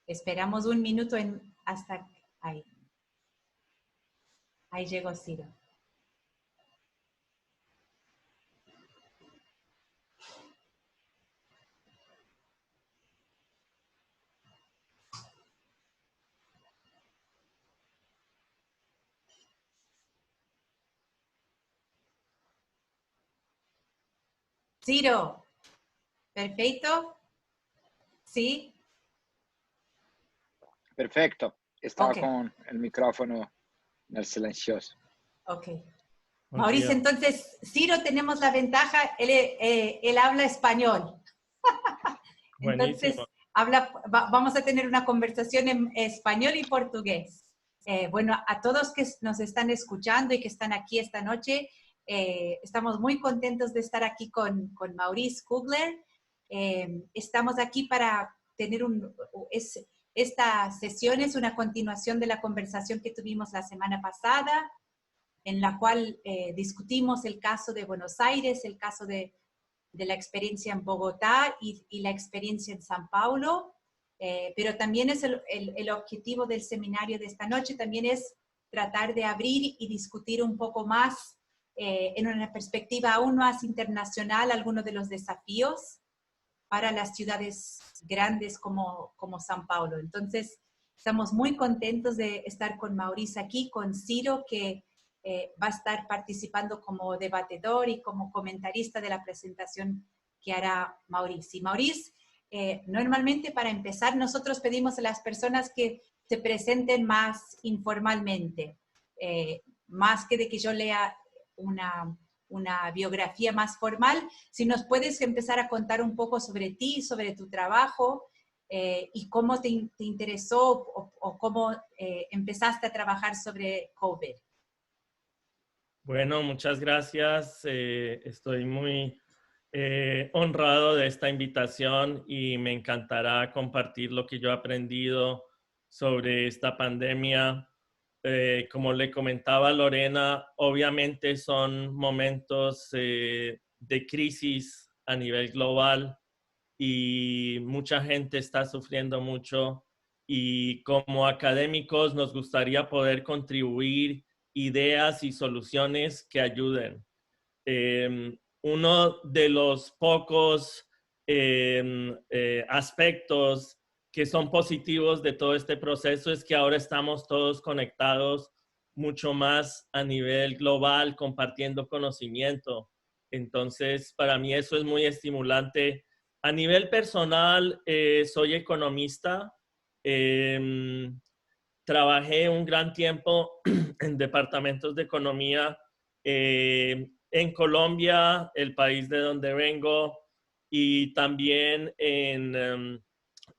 Esperamos un minuto hasta ahí. Ahí llegó Ciro. Ciro, ¿perfecto? ¿Sí? Perfecto. Estaba Ok. con el micrófono en el silencioso. Ok. Buen Mauricio, día. entonces, Ciro tenemos la ventaja, él habla español. Entonces, Buenísimo. vamos a tener una conversación en español y portugués. Bueno, a todos que nos están escuchando y que están aquí esta noche, estamos muy contentos de estar aquí con Maurice Kugler. Estamos aquí para tener esta sesión es una continuación de la conversación que tuvimos la semana pasada, en la cual discutimos el caso de Buenos Aires, el caso de la experiencia en Bogotá y la experiencia en San Paulo, pero también es el objetivo del seminario de esta noche, también es tratar de abrir y discutir un poco más, en una perspectiva aún más internacional, algunos de los desafíos para las ciudades grandes como San Paulo. Entonces, estamos muy contentos de estar con Maurice aquí, con Ciro, que va a estar participando como debatedor y como comentarista de la presentación que hará Maurice. Y Maurice, normalmente para empezar, nosotros pedimos a las personas que se presenten más informalmente, más que de que yo lea una biografía más formal. Si nos puedes empezar a contar un poco sobre ti, sobre tu trabajo, y cómo te interesó o cómo empezaste a trabajar sobre COVID. Bueno, muchas gracias. Estoy muy honrado de esta invitación y me encantará compartir lo que yo he aprendido sobre esta pandemia. Como le comentaba Lorena, obviamente son momentos de crisis a nivel global y mucha gente está sufriendo mucho, y como académicos nos gustaría poder contribuir ideas y soluciones que ayuden. Uno de los pocos aspectos que son positivos de todo este proceso es que ahora estamos todos conectados mucho más a nivel global, compartiendo conocimiento. Entonces, para mí eso es muy estimulante. A nivel personal, soy economista. Trabajé un gran tiempo en departamentos de economía en Colombia, el país de donde vengo, y también en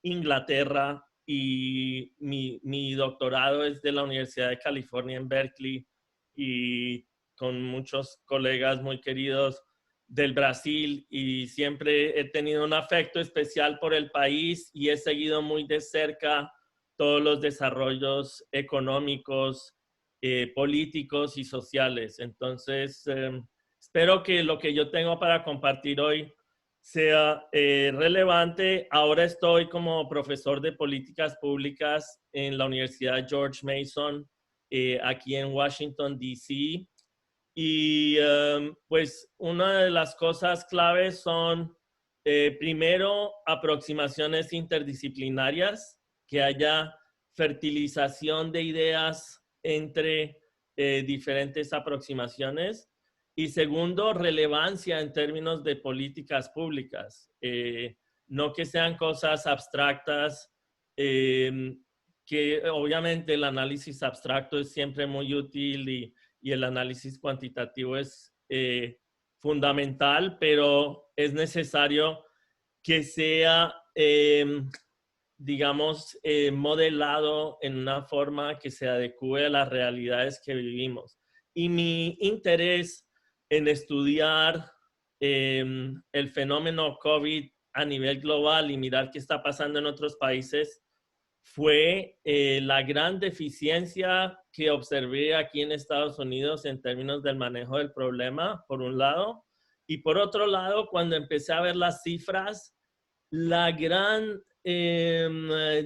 Inglaterra, y mi doctorado es de la Universidad de California en Berkeley, y con muchos colegas muy queridos del Brasil, y siempre he tenido un afecto especial por el país y he seguido muy de cerca todos los desarrollos económicos, políticos y sociales. Entonces, espero que lo que yo tengo para compartir hoy sea relevante. Ahora estoy como profesor de políticas públicas en la Universidad George Mason, aquí en Washington, D.C. Y pues una de las cosas claves son, primero, aproximaciones interdisciplinarias, que haya fertilización de ideas entre diferentes aproximaciones. Y segundo, relevancia en términos de políticas públicas. No que sean cosas abstractas, que obviamente el análisis abstracto es siempre muy útil y el análisis cuantitativo es fundamental, pero es necesario que sea, digamos, modelado en una forma que se adecue a las realidades que vivimos. Y mi interés en estudiar el fenómeno COVID a nivel global y mirar qué está pasando en otros países fue la gran deficiencia que observé aquí en Estados Unidos en términos del manejo del problema, por un lado. Y por otro lado, cuando empecé a ver las cifras, la gran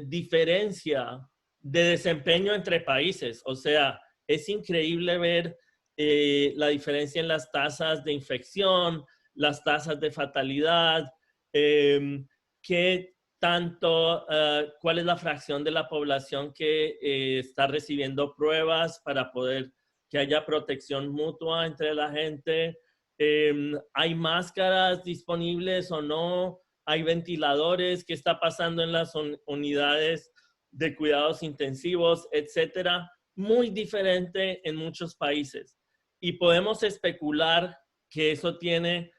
diferencia de desempeño entre países. O sea, es increíble ver la diferencia en las tasas de infección, las tasas de fatalidad, qué tanto, cuál es la fracción de la población que está recibiendo pruebas para poder que haya protección mutua entre la gente. ¿Hay máscaras disponibles o no? ¿Hay ventiladores? ¿Qué está pasando en las unidades de cuidados intensivos, etcétera? Muy diferente en muchos países. Y podemos especular que eso tiene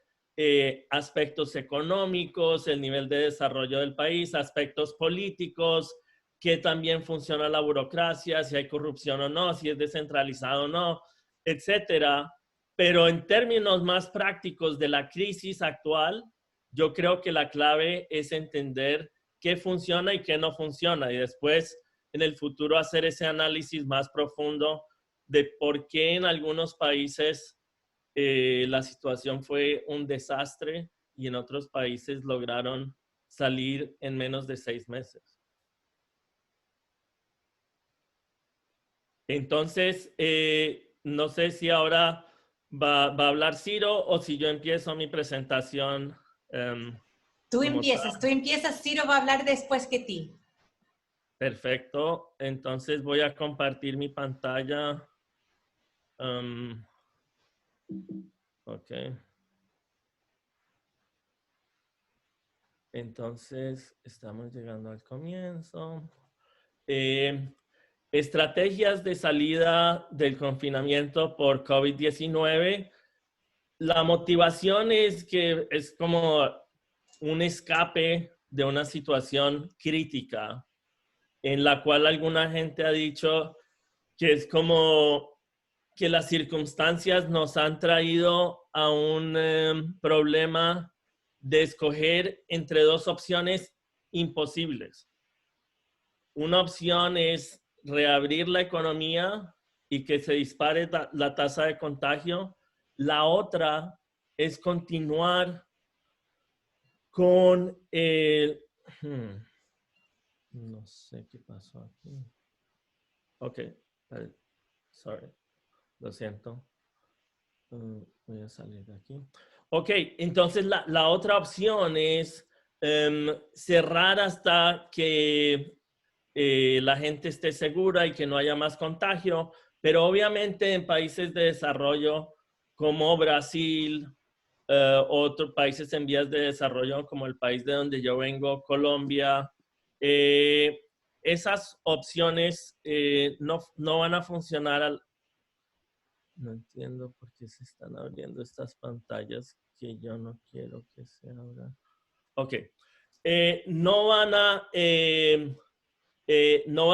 aspectos económicos, el nivel de desarrollo del país, aspectos políticos, que también funciona la burocracia, si hay corrupción o no, si es descentralizado o no, etcétera. Pero en términos más prácticos de la crisis actual, yo creo que la clave es entender qué funciona y qué no funciona y después en el futuro hacer ese análisis más profundo de por qué en algunos países la situación fue un desastre y en otros países lograron salir en menos de 6 meses. Entonces, no sé si ahora va a hablar Ciro o si yo empiezo mi presentación. Tú empiezas, Ciro va a hablar después que ti. Perfecto, entonces voy a compartir mi pantalla. Ok. Entonces, estamos llegando al comienzo. Estrategias de salida del confinamiento por COVID-19. La motivación es que es como un escape de una situación crítica en la cual alguna gente ha dicho que es como que las circunstancias nos han traído a un problema de escoger entre dos opciones imposibles. Una opción es reabrir la economía y que se dispare la tasa de contagio. La otra es continuar con el... No sé qué pasó aquí. Ok, sorry, lo siento. Voy a salir de aquí. Ok, entonces la otra opción es cerrar hasta que la gente esté segura y que no haya más contagio, pero obviamente en países de desarrollo como Brasil, otros países en vías de desarrollo como el país de donde yo vengo, Colombia, esas opciones no van a funcionar. No entiendo por qué se están abriendo estas pantallas que yo no quiero que se abran. Ok. No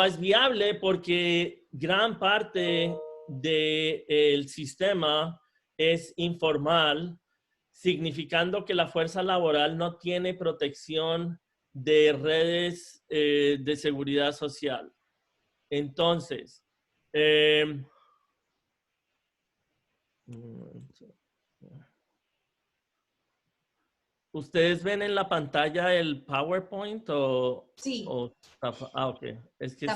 es viable porque gran parte del sistema es informal, significando que la fuerza laboral no tiene protección de redes de seguridad social. Entonces, ¿ustedes ven en la pantalla el PowerPoint o...? Sí. Ok. Es que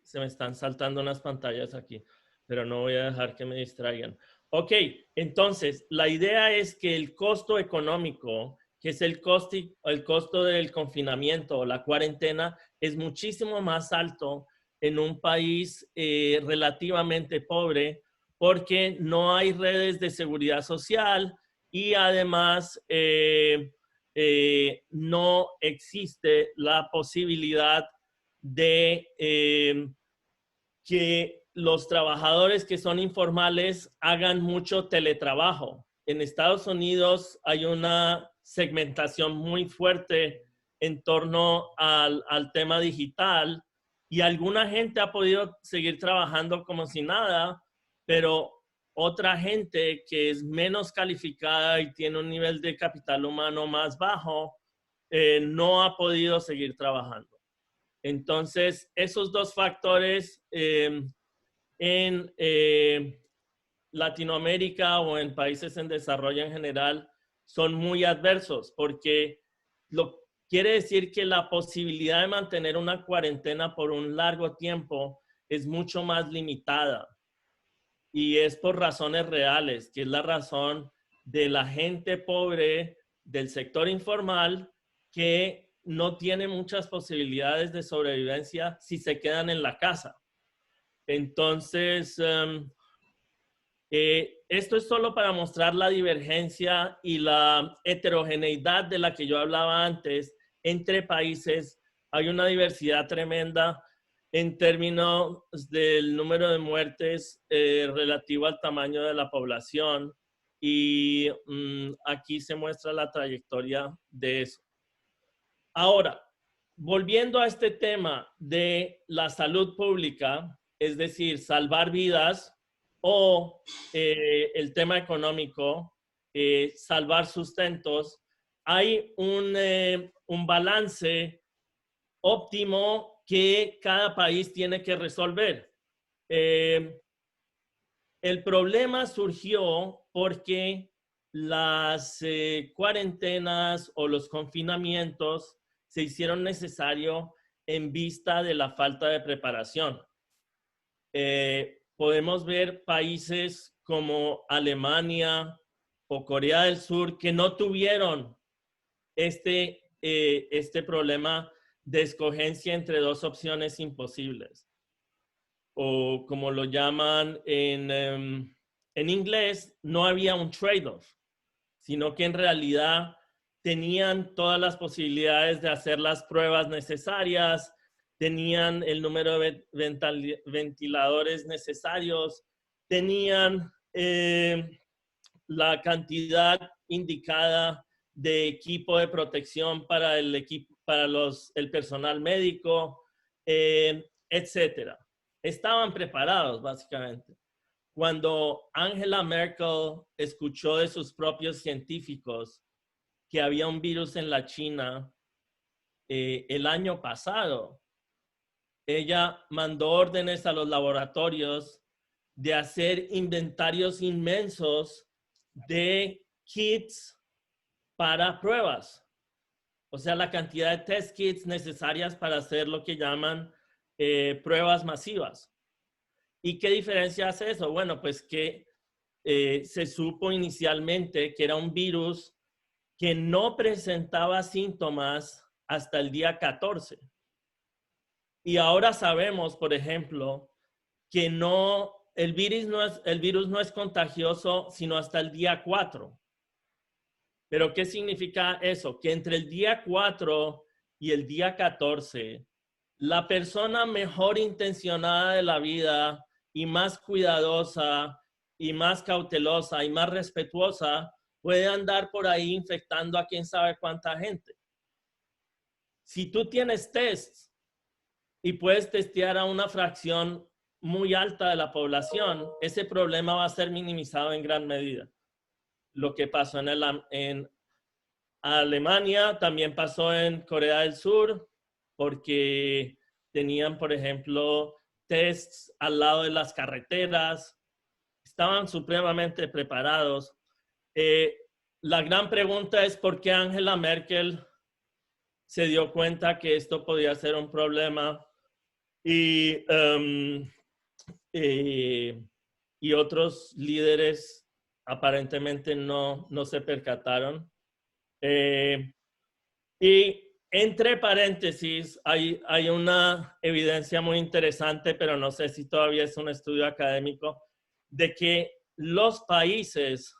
se me están saltando unas pantallas aquí, pero no voy a dejar que me distraigan. Ok, entonces, la idea es que el costo económico, que es el costo del confinamiento o la cuarentena, es muchísimo más alto en un país relativamente pobre porque no hay redes de seguridad social y además no existe la posibilidad de que los trabajadores que son informales hagan mucho teletrabajo. En Estados Unidos hay una segmentación muy fuerte en torno al tema digital y alguna gente ha podido seguir trabajando como si nada, pero otra gente que es menos calificada y tiene un nivel de capital humano más bajo, no ha podido seguir trabajando. Entonces, esos dos factores en Latinoamérica o en países en desarrollo en general son muy adversos, porque quiere decir que la posibilidad de mantener una cuarentena por un largo tiempo es mucho más limitada. Y es por razones reales, que es la razón de la gente pobre del sector informal que no tiene muchas posibilidades de sobrevivencia si se quedan en la casa. Entonces, esto es solo para mostrar la divergencia y la heterogeneidad de la que yo hablaba antes entre países. Hay una diversidad tremenda en términos del número de muertes relativo al tamaño de la población, y aquí se muestra la trayectoria de eso. Ahora, volviendo a este tema de la salud pública, es decir, salvar vidas, o el tema económico, salvar sustentos, hay un balance óptimo que cada país tiene que resolver. El problema surgió porque las cuarentenas o los confinamientos se hicieron necesarios en vista de la falta de preparación. Podemos ver países como Alemania o Corea del Sur que no tuvieron este problema de escogencia entre dos opciones imposibles, o como lo llaman en inglés, no había un trade-off, sino que en realidad tenían todas las posibilidades de hacer las pruebas necesarias, tenían el número de ventiladores necesarios, tenían la cantidad indicada de equipo de protección para el personal médico, etcétera. Estaban preparados, básicamente. Cuando Angela Merkel escuchó de sus propios científicos que había un virus en la China el año pasado, ella mandó órdenes a los laboratorios de hacer inventarios inmensos de kits para pruebas. O sea, la cantidad de test kits necesarias para hacer lo que llaman pruebas masivas. ¿Y qué diferencia hace eso? Bueno, pues que se supo inicialmente que era un virus que no presentaba síntomas hasta el día 14. Y ahora sabemos, por ejemplo, que el virus no es contagioso sino hasta el día 4. ¿Pero qué significa eso? Que entre el día 4 y el día 14, la persona mejor intencionada de la vida y más cuidadosa y más cautelosa y más respetuosa puede andar por ahí infectando a quién sabe cuánta gente. Si tú tienes tests y puedes testear a una fracción muy alta de la población, ese problema va a ser minimizado en gran medida. Lo que pasó en Alemania también pasó en Corea del Sur, porque tenían, por ejemplo, tests al lado de las carreteras, estaban supremamente preparados. La gran pregunta es por qué Angela Merkel se dio cuenta que esto podía ser un problema y otros líderes aparentemente no se percataron. Y entre paréntesis, hay una evidencia muy interesante, pero no sé si todavía es un estudio académico, de que los países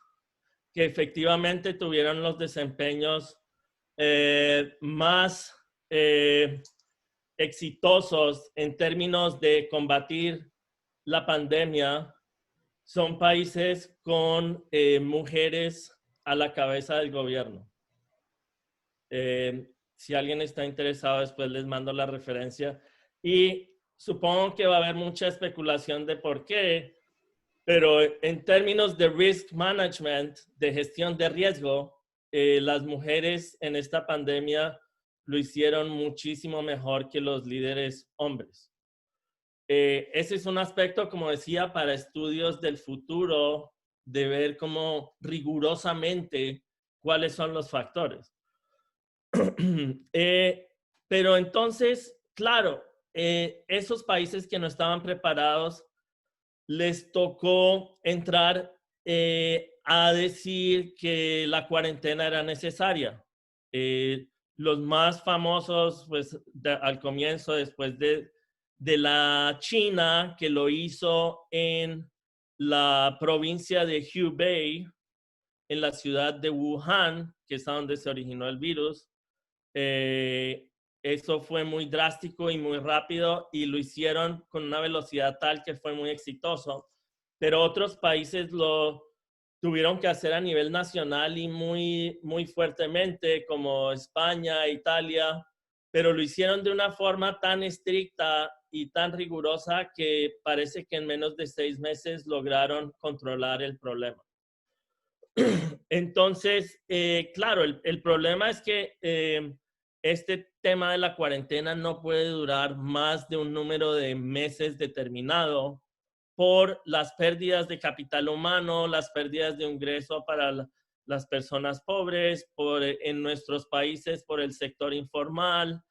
que efectivamente tuvieron los desempeños más exitosos en términos de combatir la pandemia son países con mujeres a la cabeza del gobierno. Si alguien está interesado, después les mando la referencia. Y supongo que va a haber mucha especulación de por qué, pero en términos de risk management, de gestión de riesgo, las mujeres en esta pandemia lo hicieron muchísimo mejor que los líderes hombres. ese es un aspecto, como decía, para estudios del futuro, de ver cómo rigurosamente cuáles son los factores. Pero entonces, claro, esos países que no estaban preparados, les tocó entrar a decir que la cuarentena era necesaria. Los más famosos, pues al comienzo, después de la China, que lo hizo en la provincia de Hubei, en la ciudad de Wuhan, que es donde se originó el virus. Eso fue muy drástico y muy rápido y lo hicieron con una velocidad tal que fue muy exitoso, pero otros países lo tuvieron que hacer a nivel nacional y muy, muy fuertemente, como España, Italia, pero lo hicieron de una forma tan estricta y tan rigurosa que parece que en menos de 6 meses lograron controlar el problema. Entonces, claro, el problema es que este tema de la cuarentena no puede durar más de un número de meses determinado por las pérdidas de capital humano, las pérdidas de ingreso para las personas pobres, en nuestros países por el sector informal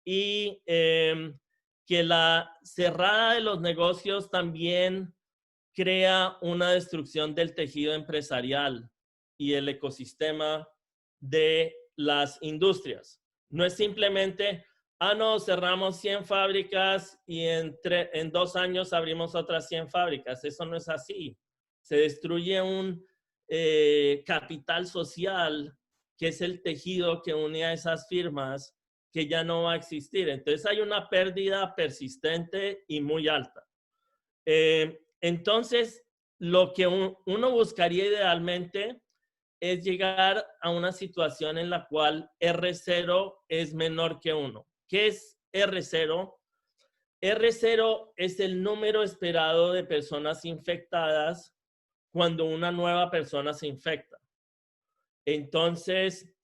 y que la cerrada de los negocios también crea una destrucción del tejido empresarial y el ecosistema de las industrias. No es simplemente, no, cerramos 100 fábricas y en 2 años abrimos otras 100 fábricas. Eso no es así. Se destruye un capital social, que es el tejido que une a esas firmas, que ya no va a existir. Entonces hay una pérdida persistente y muy alta. Entonces, lo que uno buscaría idealmente es llegar a una situación en la cual R0 es menor que 1. ¿Qué es R0? R0 es el número esperado de personas infectadas cuando una nueva persona se infecta. Entonces,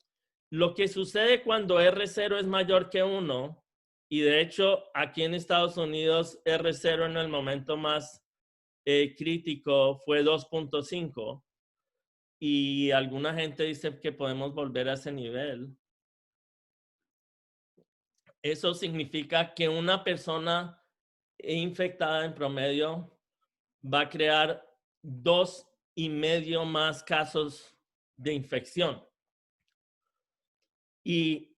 lo que sucede cuando R0 es mayor que 1, y de hecho aquí en Estados Unidos R0 en el momento más crítico fue 2.5 y alguna gente dice que podemos volver a ese nivel. Eso significa que una persona infectada en promedio va a crear 2.5 más casos de infección. Y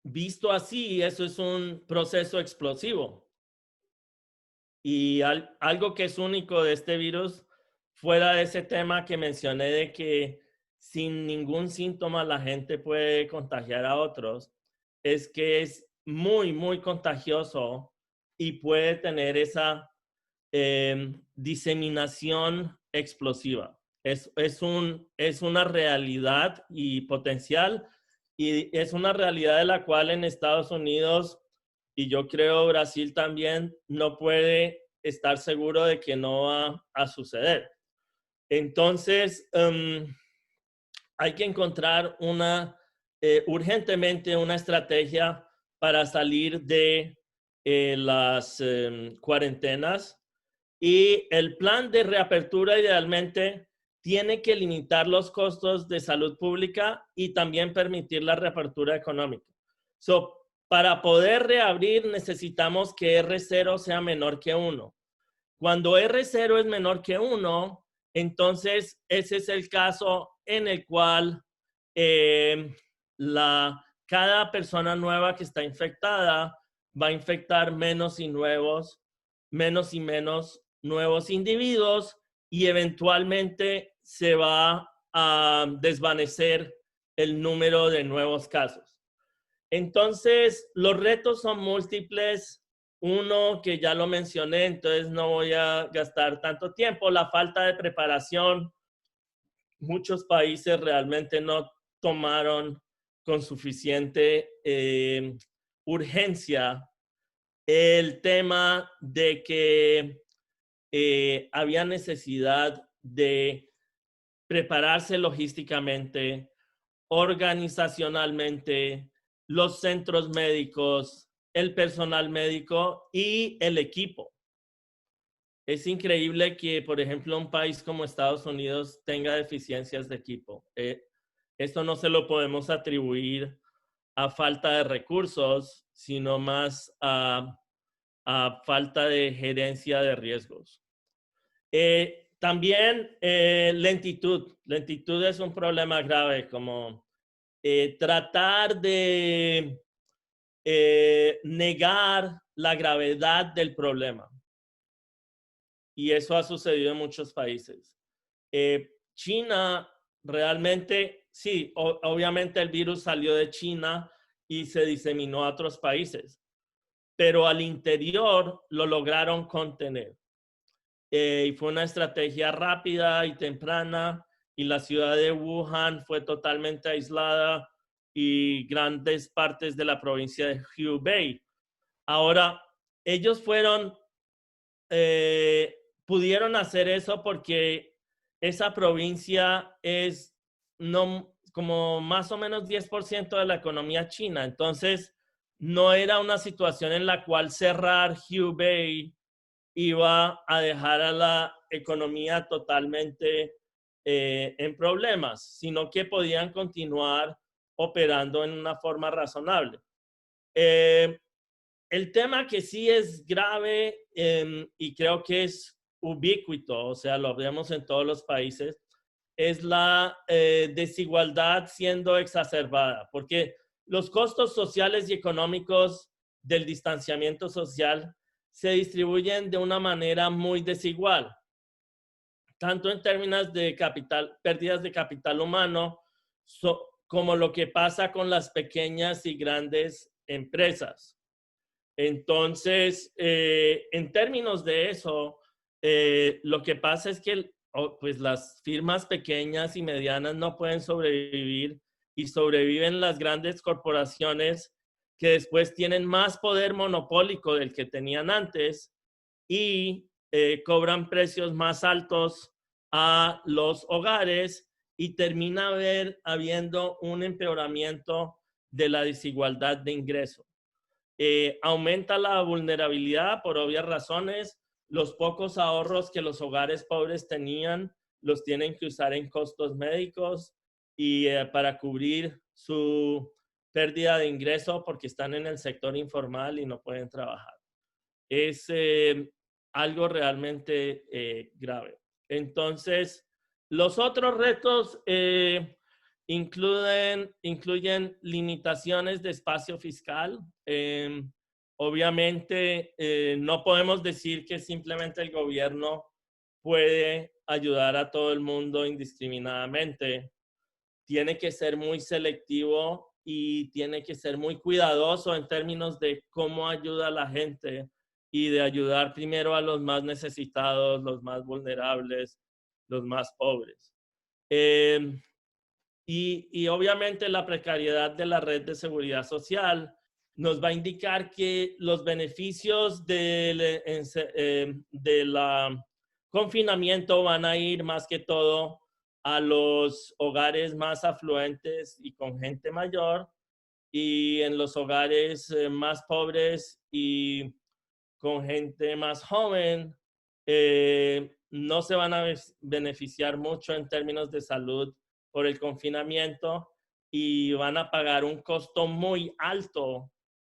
visto así, eso es un proceso explosivo. Y algo que es único de este virus, fuera de ese tema que mencioné de que sin ningún síntoma la gente puede contagiar a otros, es que es muy, muy contagioso y puede tener esa diseminación explosiva. Es una realidad y potencial, y es una realidad de la cual en Estados Unidos y yo creo Brasil también no puede estar seguro de que no va a suceder. Entonces, hay que encontrar urgentemente una estrategia para salir de las cuarentenas, y el plan de reapertura idealmente tiene que limitar los costos de salud pública y también permitir la reapertura económica. Para poder reabrir necesitamos que R0 sea menor que 1. Cuando R0 es menor que 1, entonces ese es el caso en el cual cada persona nueva que está infectada va a infectar menos y menos nuevos individuos, y eventualmente se va a desvanecer el número de nuevos casos. Entonces, los retos son múltiples. Uno que ya lo mencioné, entonces no voy a gastar tanto tiempo, la falta de preparación. Muchos países realmente no tomaron con suficiente urgencia el tema de que había necesidad de prepararse logísticamente, organizacionalmente, los centros médicos, el personal médico y el equipo. Es increíble que, por ejemplo, un país como Estados Unidos tenga deficiencias de equipo. Esto no se lo podemos atribuir a falta de recursos, sino más a falta de gerencia de riesgos. También lentitud. Lentitud es un problema grave, como tratar de negar la gravedad del problema. Y eso ha sucedido en muchos países. China realmente, sí, obviamente el virus salió de China y se diseminó a otros países, pero al interior lo lograron contener. Y fue una estrategia rápida y temprana, y la ciudad de Wuhan fue totalmente aislada y grandes partes de la provincia de Hubei. Ahora, ellos pudieron hacer eso porque esa provincia es como más o menos 10% de la economía china. Entonces, no era una situación en la cual cerrar Hubei iba a dejar a la economía totalmente en problemas, sino que podían continuar operando en una forma razonable. El tema que sí es grave y creo que es ubicuo, o sea, lo vemos en todos los países, es la desigualdad siendo exacerbada, porque los costos sociales y económicos del distanciamiento social se distribuyen de una manera muy desigual, tanto en términos de pérdidas de capital humano, como lo que pasa con las pequeñas y grandes empresas. Entonces, en términos de eso, lo que pasa es que pues las firmas pequeñas y medianas no pueden sobrevivir y sobreviven las grandes corporaciones que después tienen más poder monopólico del que tenían antes y cobran precios más altos a los hogares y termina habiendo un empeoramiento de la desigualdad de ingreso. Aumenta la vulnerabilidad por obvias razones. Los pocos ahorros que los hogares pobres tenían los tienen que usar en costos médicos y para cubrir su pérdida de ingreso porque están en el sector informal y no pueden trabajar. Es algo realmente grave. Entonces, los otros retos incluyen limitaciones de espacio fiscal. Obviamente, no podemos decir que simplemente el gobierno puede ayudar a todo el mundo indiscriminadamente. Tiene que ser muy selectivo y tiene que ser muy cuidadoso en términos de cómo ayuda a la gente y de ayudar primero a los más necesitados, los más vulnerables, los más pobres. Y obviamente la precariedad de la red de seguridad social nos va a indicar que los beneficios del confinamiento van a ir más que todo a los hogares más afluentes y con gente mayor, y en los hogares más pobres y con gente más joven no se van a beneficiar mucho en términos de salud por el confinamiento y van a pagar un costo muy alto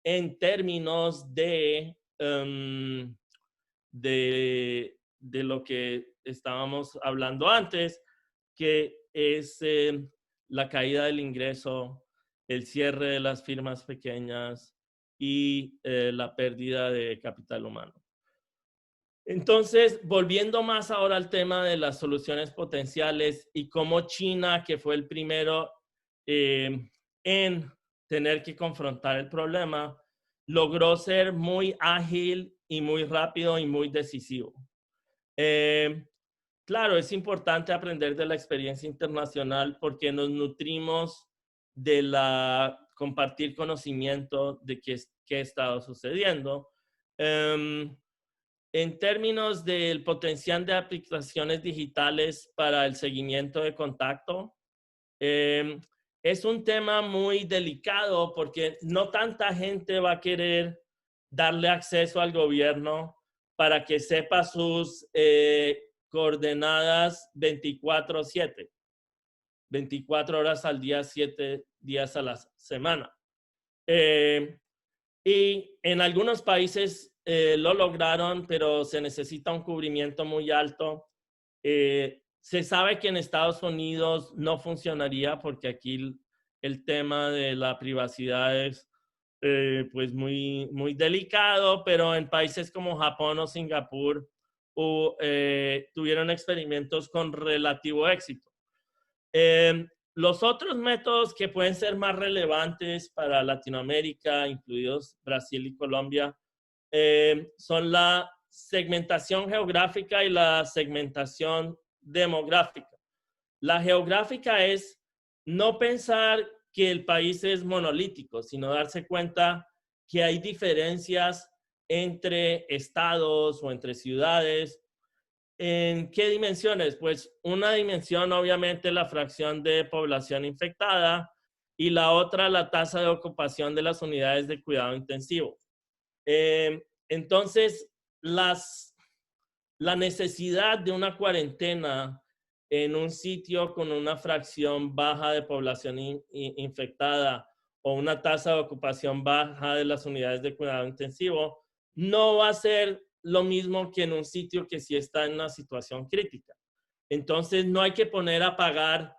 en términos de lo que estábamos hablando antes, que es la caída del ingreso, el cierre de las firmas pequeñas y la pérdida de capital humano. Entonces, volviendo más ahora al tema de las soluciones potenciales y cómo China, que fue el primero en tener que confrontar el problema, logró ser muy ágil y muy rápido y muy decisivo. Claro, es importante aprender de la experiencia internacional porque nos nutrimos de compartir conocimiento de qué ha estado sucediendo. En términos del potencial de aplicaciones digitales para el seguimiento de contacto, es un tema muy delicado porque no tanta gente va a querer darle acceso al gobierno para que sepa sus coordenadas 24/7, 24 horas al día, 7 días a la semana. Y en algunos países lo lograron, pero se necesita un cubrimiento muy alto. Se sabe que en Estados Unidos no funcionaría porque aquí el tema de la privacidad es pues muy delicado, pero en países como Japón o Singapur tuvieron experimentos con relativo éxito. Los otros métodos que pueden ser más relevantes para Latinoamérica, incluidos Brasil y Colombia, son la segmentación geográfica y la segmentación demográfica. La geográfica es no pensar que el país es monolítico, sino darse cuenta que hay diferencias entre estados o entre ciudades. ¿En qué dimensiones? Pues una dimensión obviamente la fracción de población infectada y la otra la tasa de ocupación de las unidades de cuidado intensivo. Entonces, la necesidad de una cuarentena en un sitio con una fracción baja de población infectada o una tasa de ocupación baja de las unidades de cuidado intensivo no va a ser lo mismo que en un sitio que sí está en una situación crítica. Entonces, no hay que poner a pagar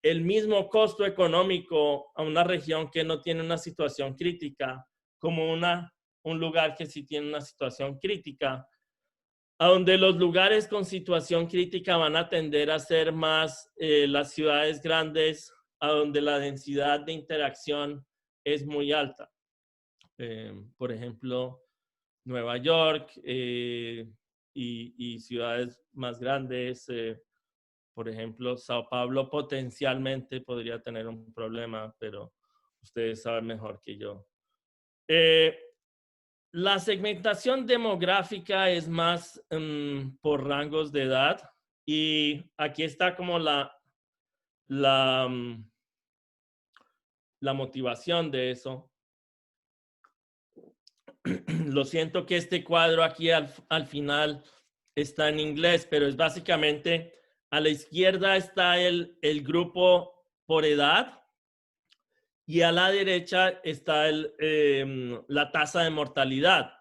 el mismo costo económico a una región que no tiene una situación crítica como un lugar que sí tiene una situación crítica, a donde los lugares con situación crítica van a tender a ser más las ciudades grandes, a donde la densidad de interacción es muy alta. Por ejemplo, Nueva York y ciudades más grandes, por ejemplo, Sao Paulo potencialmente podría tener un problema, pero ustedes saben mejor que yo. La segmentación demográfica es más por rangos de edad y aquí está como la motivación de eso. Lo siento que este cuadro aquí al final está en inglés, pero es básicamente a la izquierda está el grupo por edad y a la derecha está la tasa de mortalidad.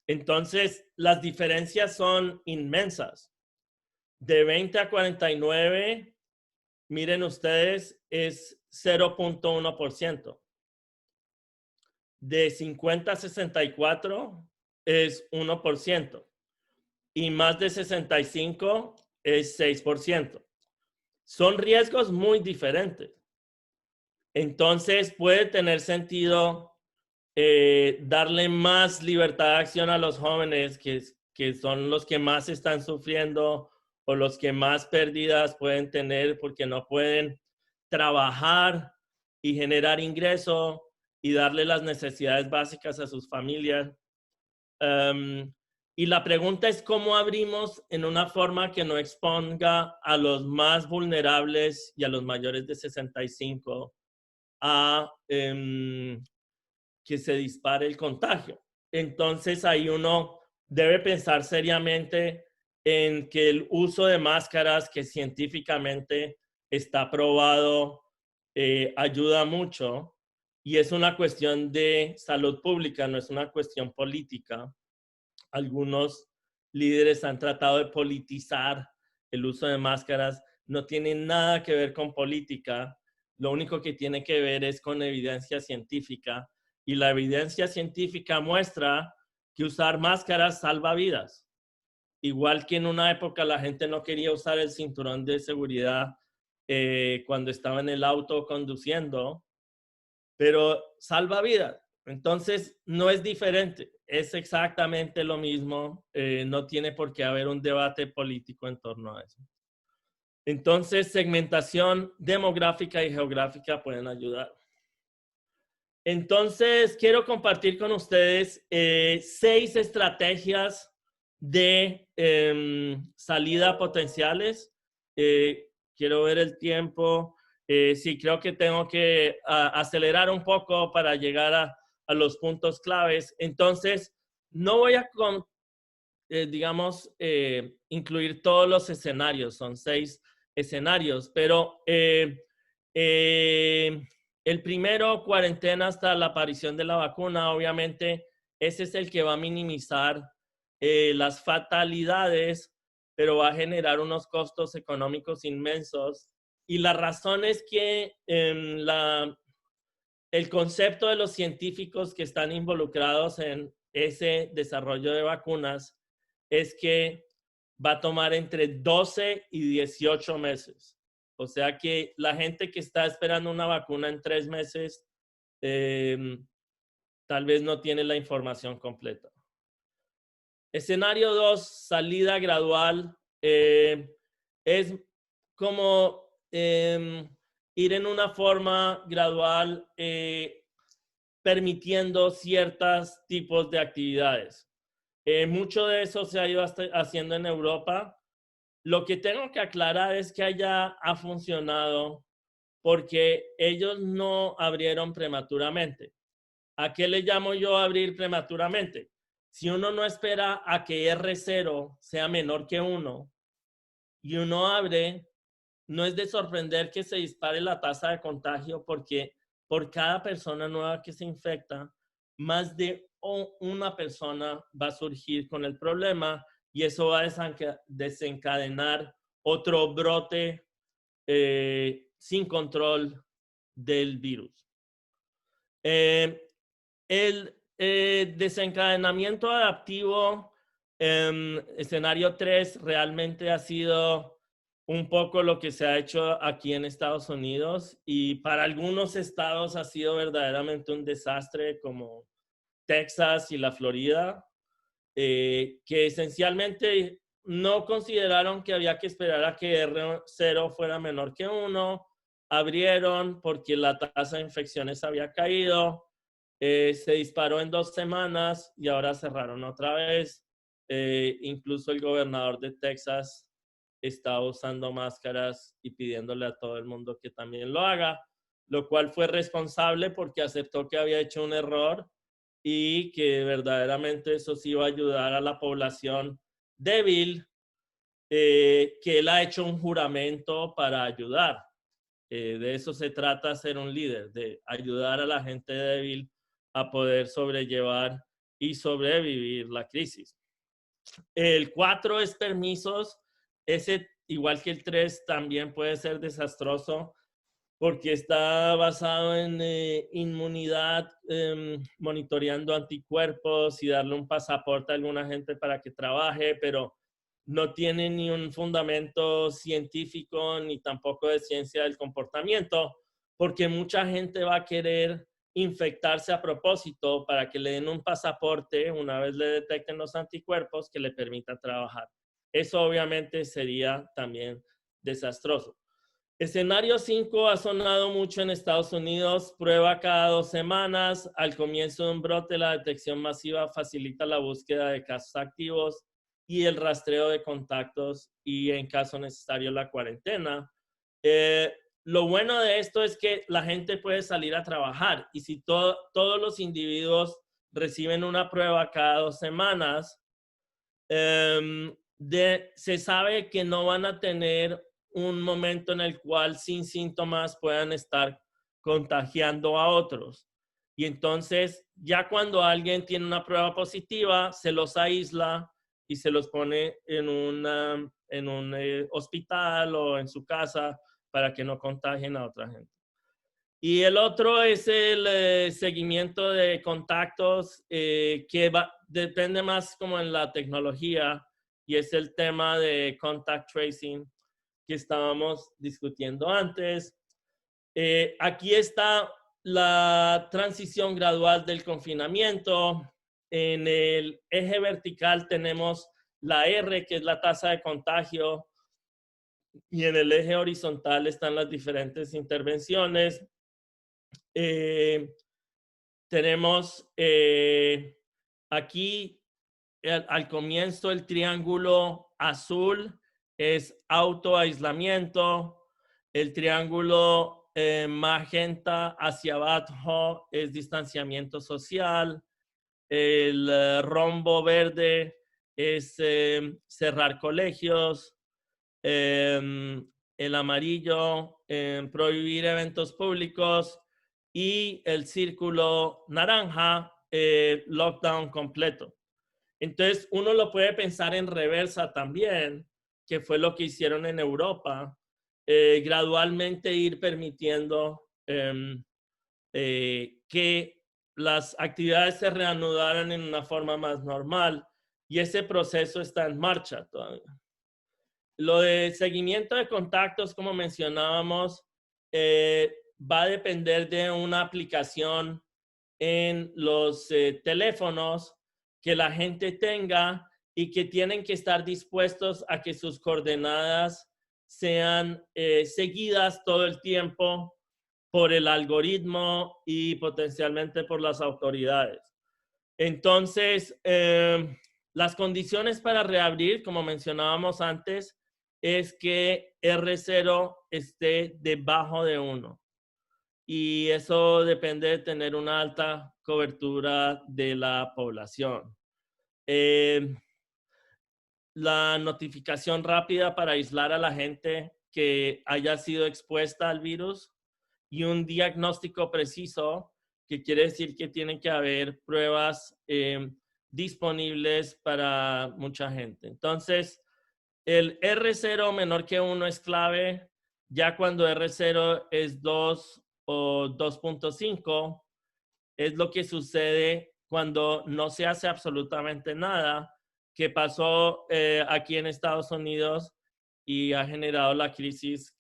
Entonces, las diferencias son inmensas. De 20 a 49, miren ustedes, es 0.1%. De 50 a 64 es 1%. Y más de 65 es 6%. Son riesgos muy diferentes. Entonces, puede tener sentido darle más libertad de acción a los jóvenes que son los que más están sufriendo o los que más pérdidas pueden tener porque no pueden trabajar y generar ingreso y darle las necesidades básicas a sus familias. Y la pregunta es cómo abrimos en una forma que no exponga a los más vulnerables y a los mayores de 65 a que se dispare el contagio. Entonces ahí uno debe pensar seriamente en que el uso de máscaras que científicamente está probado ayuda mucho y es una cuestión de salud pública, no es una cuestión política. Algunos líderes han tratado de politizar el uso de máscaras, no tiene nada que ver con política, lo único que tiene que ver es con evidencia científica. Y la evidencia científica muestra que usar máscaras salva vidas. Igual que en una época la gente no quería usar el cinturón de seguridad cuando estaba en el auto conduciendo, pero salva vidas. Entonces, no es diferente, es exactamente lo mismo. No tiene por qué haber un debate político en torno a eso. Entonces, segmentación demográfica y geográfica pueden ayudar. Entonces, quiero compartir con ustedes 6 estrategias de salida potenciales. Quiero ver el tiempo. Sí, creo que tengo que acelerar un poco para llegar a los puntos claves. Entonces, no voy a, incluir todos los escenarios, son 6 escenarios, pero el primero, cuarentena hasta la aparición de la vacuna, obviamente, ese es el que va a minimizar las fatalidades, pero va a generar unos costos económicos inmensos. Y la razón es que el concepto de los científicos que están involucrados en ese desarrollo de vacunas es que va a tomar entre 12 y 18 meses. O sea que la gente que está esperando una vacuna en 3 meses, tal vez no tiene la información completa. Escenario 2, salida gradual. Es como ir en una forma gradual, permitiendo ciertos tipos de actividades. Mucho de eso se ha ido haciendo en Europa. Lo que tengo que aclarar es que allá ha funcionado porque ellos no abrieron prematuramente. ¿A qué le llamo yo abrir prematuramente? Si uno no espera a que R0 sea menor que 1 y uno abre, no es de sorprender que se dispare la tasa de contagio porque por cada persona nueva que se infecta, más de una persona va a surgir con el problema y eso va a desencadenar otro brote sin control del virus. El desencadenamiento adaptivo, escenario 3, realmente ha sido un poco lo que se ha hecho aquí en Estados Unidos y para algunos estados ha sido verdaderamente un desastre como Texas y la Florida, que esencialmente no consideraron que había que esperar a que R0 fuera menor que 1, abrieron porque la tasa de infecciones había caído, se disparó en 2 semanas y ahora cerraron otra vez. Incluso el gobernador de Texas está usando máscaras y pidiéndole a todo el mundo que también lo haga, lo cual fue responsable porque aceptó que había hecho un error y que verdaderamente eso sí iba a ayudar a la población débil, que él ha hecho un juramento para ayudar. De eso se trata ser un líder, de ayudar a la gente débil a poder sobrellevar y sobrevivir la crisis. El 4 es permisos. Ese, igual que el 3, también puede ser desastroso porque está basado en inmunidad, monitoreando anticuerpos y darle un pasaporte a alguna gente para que trabaje, pero no tiene ni un fundamento científico ni tampoco de ciencia del comportamiento, porque mucha gente va a querer infectarse a propósito para que le den un pasaporte una vez le detecten los anticuerpos que le permita trabajar. Eso obviamente sería también desastroso. Escenario 5 ha sonado mucho en Estados Unidos, prueba cada 2 semanas. Al comienzo de un brote, la detección masiva facilita la búsqueda de casos activos y el rastreo de contactos y en caso necesario la cuarentena. Lo bueno de esto es que la gente puede salir a trabajar y si todos los individuos reciben una prueba cada 2 semanas, se sabe que no van a tener un momento en el cual sin síntomas puedan estar contagiando a otros. Y entonces, ya cuando alguien tiene una prueba positiva, se los aísla y se los pone en un hospital o en su casa para que no contagien a otra gente. Y el otro es el seguimiento de contactos que depende más como en la tecnología y es el tema de contact tracing que estábamos discutiendo antes. Aquí está la transición gradual del confinamiento. En el eje vertical tenemos la R, que es la tasa de contagio, y en el eje horizontal están las diferentes intervenciones. Tenemos aquí al comienzo el triángulo azul es autoaislamiento, el triángulo magenta hacia abajo es distanciamiento social. El rombo verde es cerrar colegios. El amarillo, prohibir eventos públicos. Y el círculo naranja, lockdown completo. Entonces, uno lo puede pensar en reversa también, que fue lo que hicieron en Europa, gradualmente ir permitiendo que las actividades se reanudaran en una forma más normal, y ese proceso está en marcha todavía. Lo de seguimiento de contactos, como mencionábamos, va a depender de una aplicación en los teléfonos que la gente tenga, y que tienen que estar dispuestos a que sus coordenadas sean seguidas todo el tiempo por el algoritmo y potencialmente por las autoridades. Entonces, las condiciones para reabrir, como mencionábamos antes, es que R0 esté debajo de 1. Y eso depende de tener una alta cobertura de la población. La notificación rápida para aislar a la gente que haya sido expuesta al virus, y un diagnóstico preciso, que quiere decir que tienen que haber pruebas disponibles para mucha gente. Entonces, el R0 menor que 1 es clave. Ya cuando R0 es 2 o 2.5, es lo que sucede cuando no se hace absolutamente nada, que pasó aquí en Estados Unidos y ha generado la crisis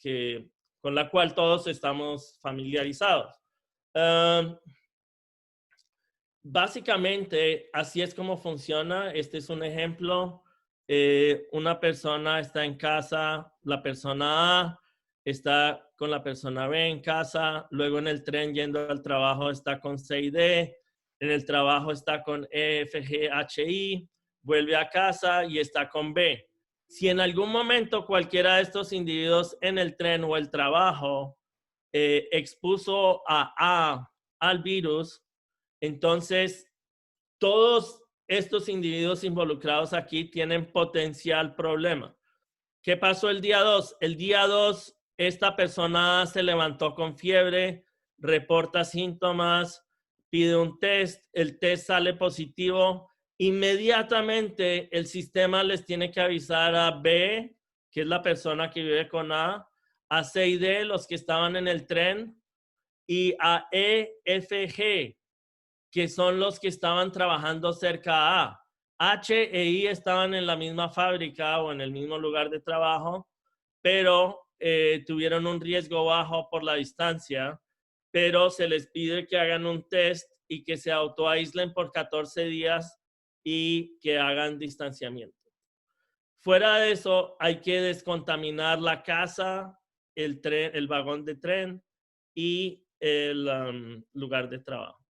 con la cual todos estamos familiarizados. Básicamente, así es como funciona. Este es un ejemplo. Una persona está en casa, la persona A está con la persona B en casa, luego en el tren yendo al trabajo está con C y D, en el trabajo está con E, F, G, H, I, vuelve a casa y está con B. Si en algún momento cualquiera de estos individuos en el tren o el trabajo expuso a A al virus, entonces todos estos individuos involucrados aquí tienen potencial problema. ¿Qué pasó el día 2? El día 2, esta persona se levantó con fiebre, reporta síntomas, pide un test, el test sale positivo. Inmediatamente el sistema les tiene que avisar a B, que es la persona que vive con A C y D, los que estaban en el tren, y a E, F, G, que son los que estaban trabajando cerca a H e I estaban en la misma fábrica o en el mismo lugar de trabajo, pero tuvieron un riesgo bajo por la distancia, pero se les pide que hagan un test y que se autoaíslen por 14 días y que hagan distanciamiento. Fuera de eso, hay que descontaminar la casa, el tren, el vagón de tren y el lugar de trabajo.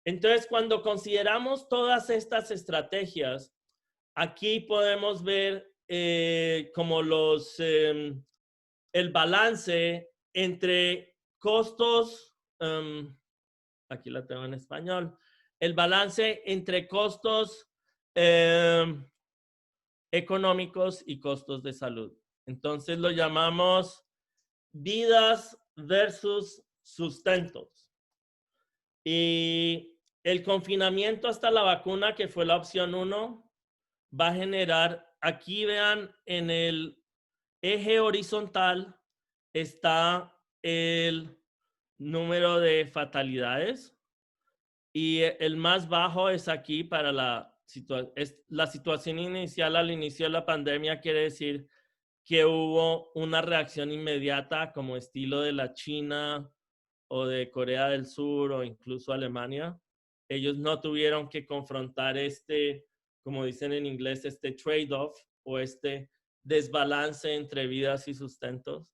Entonces, cuando consideramos todas estas estrategias, aquí podemos ver como el balance entre costos, aquí la tengo en español, el balance entre costos económicos y costos de salud. Entonces lo llamamos vidas versus sustentos. Y el confinamiento hasta la vacuna, que fue la opción 1, va a generar, aquí vean, en el eje horizontal está el número de fatalidades y el más bajo es aquí para la situación inicial al inicio de la pandemia. Quiere decir que hubo una reacción inmediata como estilo de la China o de Corea del Sur o incluso Alemania. Ellos no tuvieron que confrontar como dicen en inglés, este trade-off o este desbalance entre vidas y sustentos.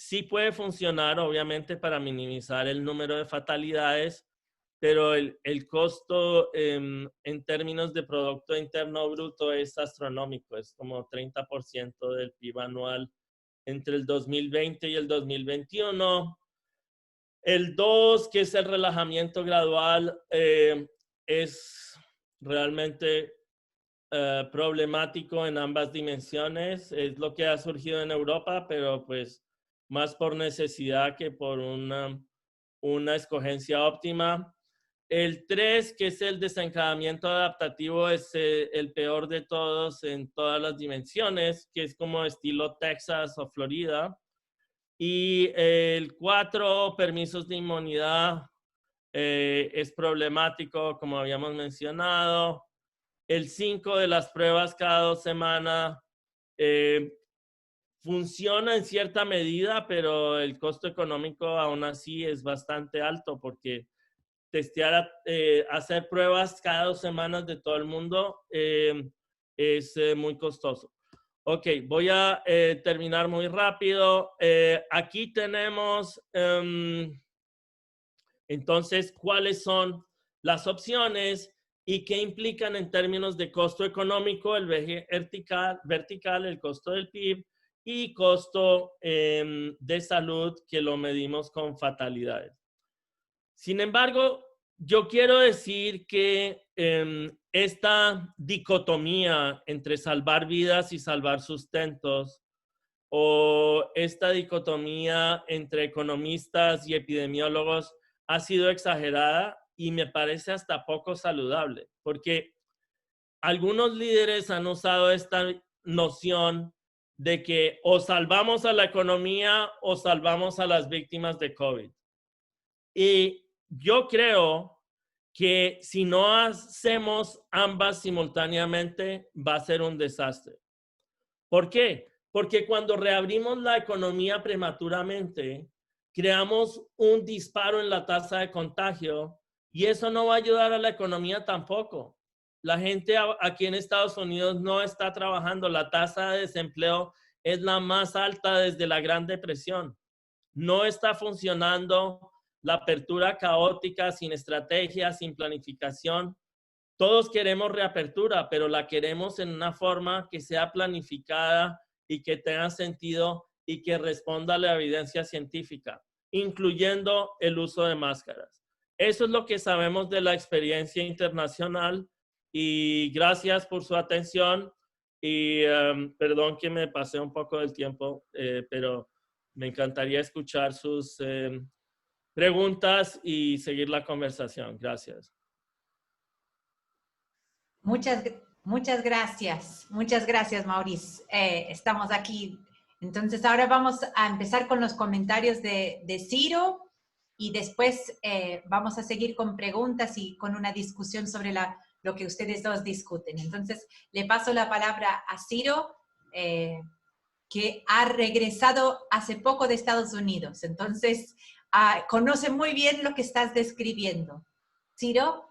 Sí puede funcionar, obviamente, para minimizar el número de fatalidades, pero el costo en términos de Producto Interno Bruto es astronómico, es como 30% del PIB anual entre el 2020 y el 2021. El 2, que es el relajamiento gradual, es realmente problemático en ambas dimensiones. Es lo que ha surgido en Europa, pero pues más por necesidad que por una escogencia óptima. El 3, que es el desencadenamiento adaptativo, es el peor de todos en todas las dimensiones, que es como estilo Texas o Florida. Y el 4, permisos de inmunidad, es problemático, como habíamos mencionado. El 5, de las pruebas cada 2 semanas, funciona en cierta medida, pero el costo económico aún así es bastante alto porque hacer pruebas cada 2 semanas de todo el mundo es muy costoso. Ok, voy a terminar muy rápido. Aquí tenemos, entonces, cuáles son las opciones y qué implican en términos de costo económico, el vertical, el costo del PIB, y costo de salud, que lo medimos con fatalidades. Sin embargo, yo quiero decir que esta dicotomía entre salvar vidas y salvar sustentos, o esta dicotomía entre economistas y epidemiólogos, ha sido exagerada y me parece hasta poco saludable, porque algunos líderes han usado esta noción de que o salvamos a la economía o salvamos a las víctimas de COVID. Y yo creo que si no hacemos ambas simultáneamente, va a ser un desastre. ¿Por qué? Porque cuando reabrimos la economía prematuramente, creamos un disparo en la tasa de contagio y eso no va a ayudar a la economía tampoco. La gente aquí en Estados Unidos no está trabajando. La tasa de desempleo es la más alta desde la Gran Depresión. No está funcionando la apertura caótica, sin estrategia, sin planificación. Todos queremos reapertura, pero la queremos en una forma que sea planificada y que tenga sentido y que responda a la evidencia científica, incluyendo el uso de máscaras. Eso es lo que sabemos de la experiencia internacional y gracias por su atención y perdón que me pasé un poco del tiempo, pero me encantaría escuchar sus preguntas y seguir la conversación. Gracias. Muchas gracias, Maurice. Estamos aquí. Entonces, ahora vamos a empezar con los comentarios de Ciro y después vamos a seguir con preguntas y con una discusión sobre lo que ustedes dos discuten. Entonces, le paso la palabra a Ciro, que ha regresado hace poco de Estados Unidos. Entonces, conoce muy bien lo que estás describiendo. Ciro.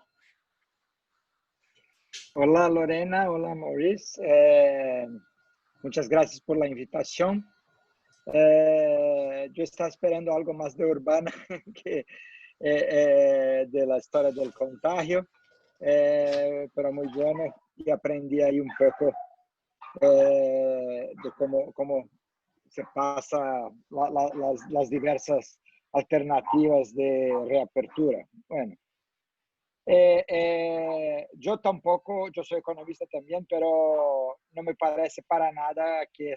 Hola Lorena, hola Maurice. Muchas gracias por la invitación. Yo estaba esperando algo más de Urbana que de la historia del contagio, pero muy bueno y aprendí ahí un poco de cómo se pasa las diversas alternativas de reapertura. Bueno. Yo tampoco, yo soy economista también, pero no me parece para nada que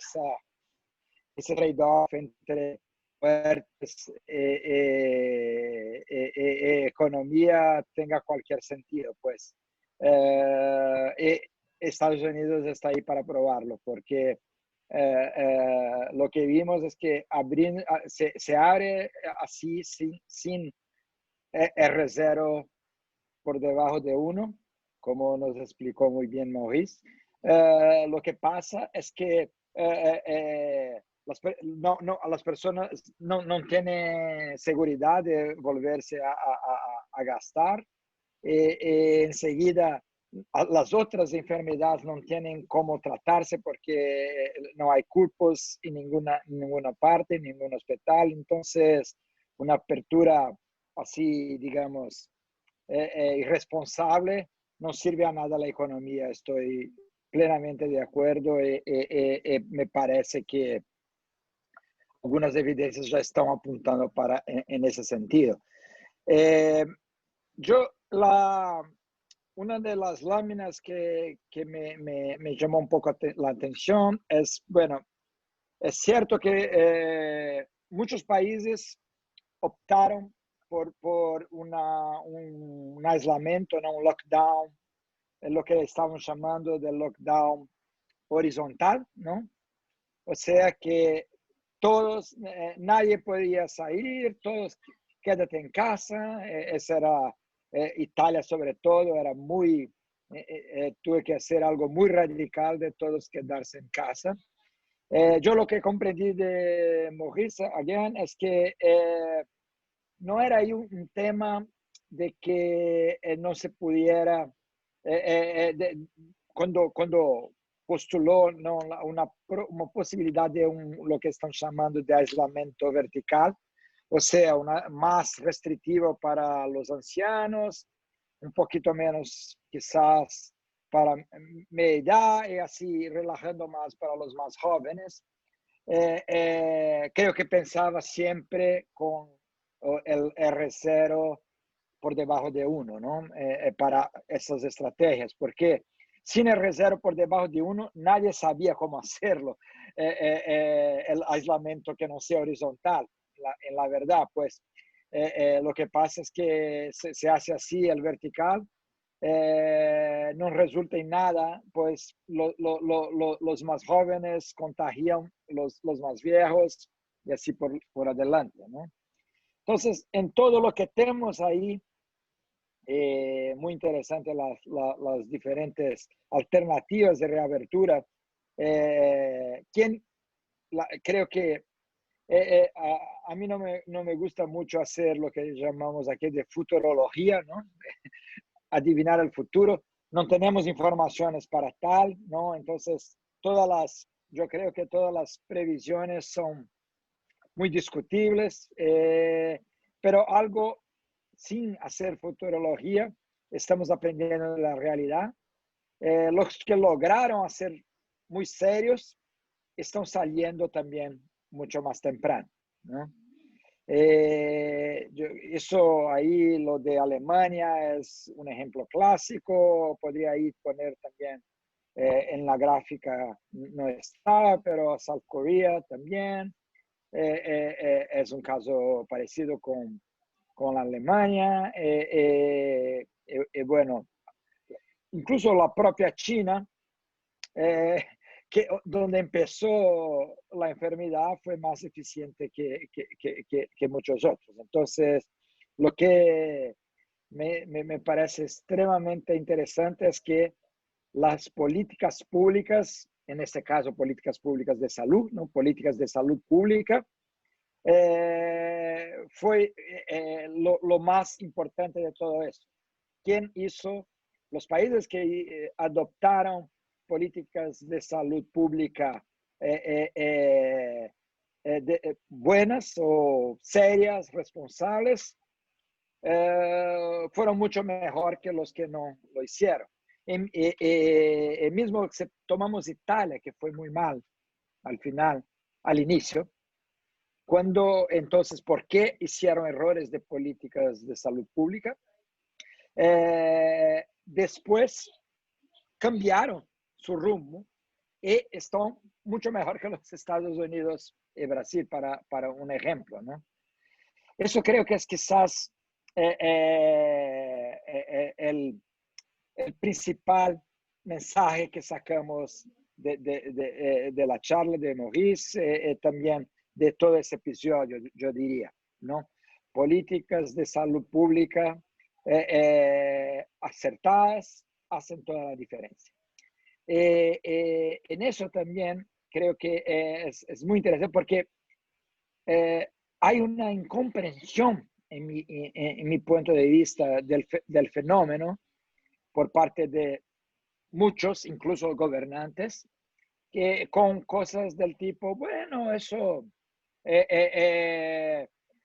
ese trade-off entre fuertes economía tenga cualquier sentido, pues. Estados Unidos está ahí para probarlo, porque lo que vimos es que se abre así sin R0 por debajo de 1, como nos explicó muy bien Maurice. Lo que pasa es que las personas no tienen seguridad de volverse a gastar. Enseguida, las otras enfermedades no tienen cómo tratarse porque no hay cupos en ninguna parte, en ningún hospital. Entonces, una apertura así, digamos, irresponsable no sirve a nada a la economía. Estoy plenamente de acuerdo. Me parece que algunas evidencias ya están apuntando en ese sentido. Una de las láminas que me llamó un poco la atención es, bueno, es cierto que muchos países optaron por un aislamiento, ¿no? Un lockdown, lo que estamos llamando de lockdown horizontal, ¿no? O sea que todos, nadie podía salir, todos quédate en casa. Esa era Italia sobre todo, era muy, tuve que hacer algo muy radical de todos quedarse en casa. Yo lo que comprendí de Maurice again es que no era ahí un tema de que no se pudiera, cuando postuló, ¿no? una posibilidad de lo que están llamando de aislamiento vertical, o sea, más restrictivo para los ancianos, un poquito menos quizás para media edad y así relajando más para los más jóvenes. Creo que pensaba siempre con el R0 por debajo de 1, ¿no? Para esas estrategias, porque sin el R0 por debajo de 1, nadie sabía cómo hacerlo, el aislamiento que no sea horizontal. En la verdad, pues, lo que pasa es que se hace así el vertical, no resulta en nada, pues los más jóvenes contagian los más viejos y así por adelante, ¿no? Entonces, en todo lo que tenemos ahí, muy interesante las diferentes alternativas de reabertura. Creo que a mí no me gusta mucho hacer lo que llamamos aquí de futurología, ¿no? Adivinar el futuro. No tenemos informaciones para tal, ¿no? Entonces, yo creo que todas las previsiones son muy discutibles, pero algo sin hacer futurología, estamos aprendiendo de la realidad. Los que lograron hacer muy serios están saliendo también mucho más temprano, ¿no? Eso ahí, lo de Alemania es un ejemplo clásico. Podría ahí poner también en la gráfica, no está, pero South Korea también. Es un caso parecido con la Alemania. Bueno, incluso la propia China, donde empezó la enfermedad, fue más eficiente que muchos otros. Entonces, lo que me parece extremadamente interesante es que las políticas públicas, en este caso políticas públicas de salud, ¿no? Políticas de salud pública, fue lo más importante de todo esto. ¿Quién hizo? Los países que adoptaron políticas de salud pública buenas o serias, responsables, fueron mucho mejor que los que no lo hicieron. Mismo si tomamos Italia, que fue muy mal al final, al inicio, entonces, ¿por qué hicieron errores de políticas de salud pública? Después cambiaron su rumbo y están mucho mejor que los Estados Unidos y Brasil, para un ejemplo, ¿no? Eso creo que es quizás el principal mensaje que sacamos de la charla de Maurice, también de todo ese episodio, yo diría, ¿no? Políticas de salud pública acertadas hacen toda la diferencia. En eso también creo que es muy interesante, porque hay una incomprensión en mi punto de vista del fenómeno por parte de muchos, incluso gobernantes, que con cosas del tipo, bueno, eso,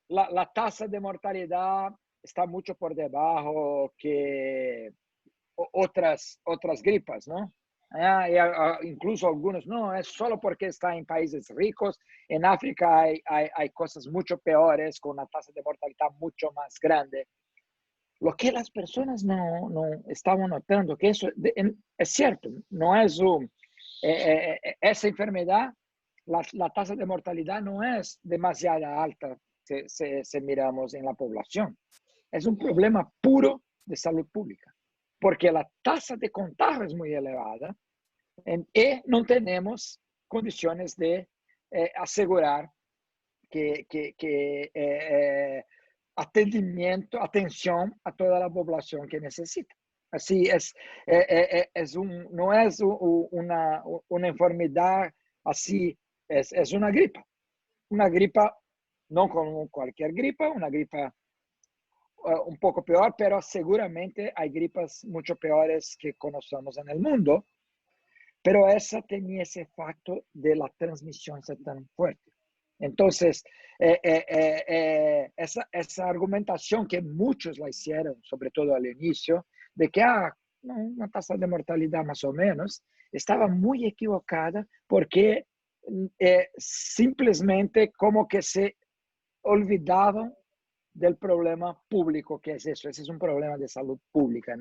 la tasa de mortalidad está mucho por debajo que otras gripas, ¿no? Incluso algunos, no, es solo porque está en países ricos. En África hay cosas mucho peores, con una tasa de mortalidad mucho más grande. Lo que las personas no estaban notando, que eso es cierto, no es esa enfermedad, la tasa de mortalidad no es demasiado alta si miramos en la población. Es un problema puro de salud pública, porque la tasa de contagio es muy elevada y no tenemos condiciones de asegurar que atendimiento, atención a toda la población que necesita. Así no es una enfermedad así, es una gripa, no como cualquier gripa, una gripa un poco peor, pero seguramente hay gripas mucho peores que conocemos en el mundo, pero esa tenía ese factor de la transmisión ser tan fuerte. Entonces, esa argumentación que muchos la hicieron, sobre todo al inicio, de que una tasa de mortalidad más o menos, estaba muy equivocada porque simplemente como que se olvidaban del problema público que es eso. Ese es un problema de salud pública,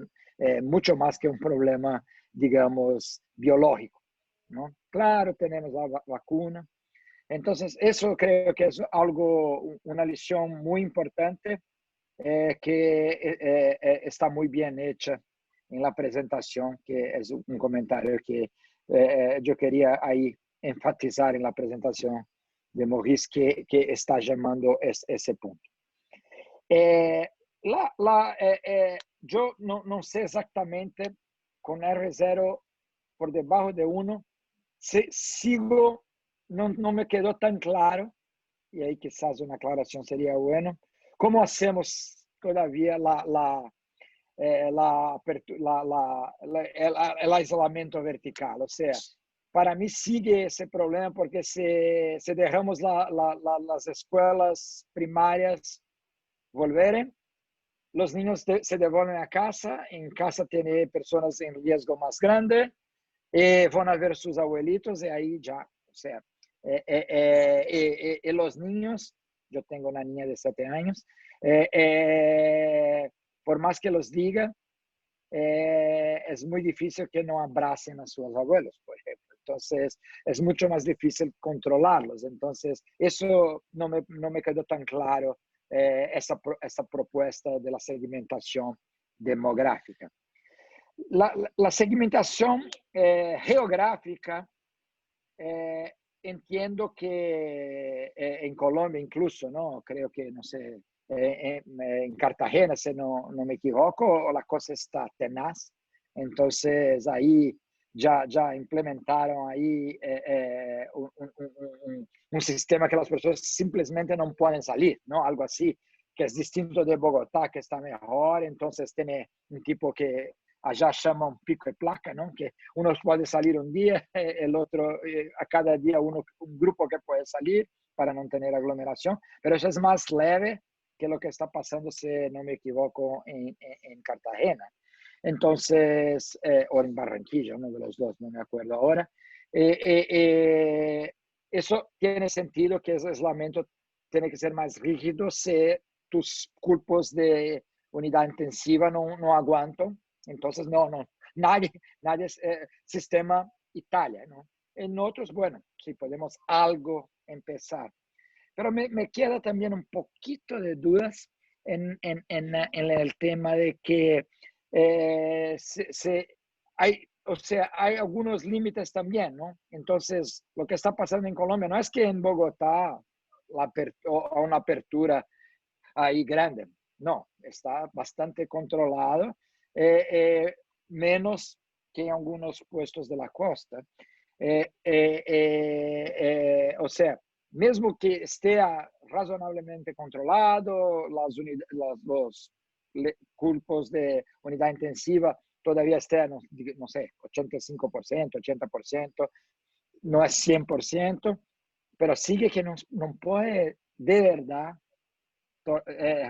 mucho más que un problema, digamos, biológico, ¿no? Claro, tenemos la vacuna. Entonces, eso creo que es una lección muy importante que está muy bien hecha en la presentación, que es un comentario que yo quería ahí enfatizar en la presentación de Maurice, que está llamando ese punto. Yo no sé exactamente con R0 por debajo de 1, sigo, no me quedó tan claro, y ahí quizás una aclaración sería bueno, cómo hacemos todavía el aislamiento vertical. O sea, para mí sigue ese problema porque si dejamos las escuelas primarias volver, los niños se devuelven a casa, en casa tiene personas en riesgo más grande, van a ver sus abuelitos y ahí ya, o sea, los niños, yo tengo una niña de 7 años, por más que los diga, es muy difícil que no abracen a sus abuelos, por ejemplo. Entonces, es mucho más difícil controlarlos. Entonces, eso no me quedó tan claro, esa propuesta de la segmentación demográfica. La segmentación geográfica, entiendo que en Colombia incluso, ¿no? Creo que, no sé, en Cartagena, si no me equivoco, la cosa está tenaz. Entonces, ahí ya implementaron ahí un sistema que las personas simplemente no pueden salir, ¿no? Algo así, que es distinto de Bogotá, que está mejor. Entonces, tiene un tipo que allá llaman pico y placa, ¿no? Que uno puede salir un día, el otro, a cada día un grupo que puede salir para no tener aglomeración, pero eso es más leve que lo que está pasando, si no me equivoco, en Cartagena. Entonces, o en Barranquilla, uno de los dos, no me acuerdo ahora. Eso tiene sentido, que ese aislamiento tiene que ser más rígido si tus cupos de unidad intensiva no aguantan. Entonces, nadie es sistema Italia, ¿no? En otros, bueno, sí podemos algo empezar. Pero me queda también un poquito de dudas en el tema de que hay algunos límites también, ¿no? Entonces, lo que está pasando en Colombia no es que en Bogotá o una apertura ahí grande, no, está bastante controlado, menos que en algunos puestos de la costa. O sea, mesmo que esté razonablemente controlado, los cupos de unidad intensiva todavía estén, no sé, 85%, 80%, no es 100%, pero sigue que no puede de verdad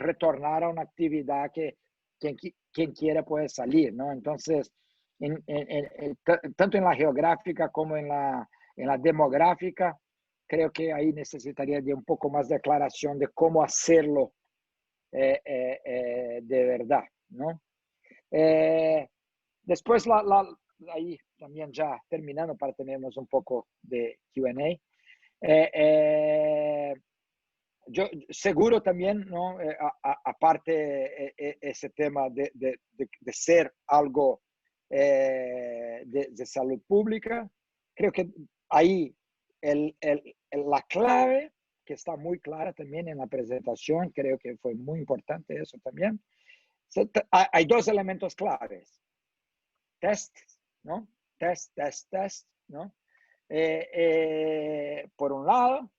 retornar a una actividad que quien quiera puede salir, ¿no? Entonces, tanto en la geográfica como en la demográfica. Creo que ahí necesitaría de un poco más de aclaración de cómo hacerlo de verdad, ¿no? Después, ahí también ya terminando para tenernos un poco de Q&A. Yo seguro también, ¿no? Aparte ese tema de ser algo de salud pública, creo que ahí la clave, que está muy clara también en la presentación, creo que fue muy importante eso también. Hay dos elementos claves. Test, ¿no? Test, ¿no? Por un lado.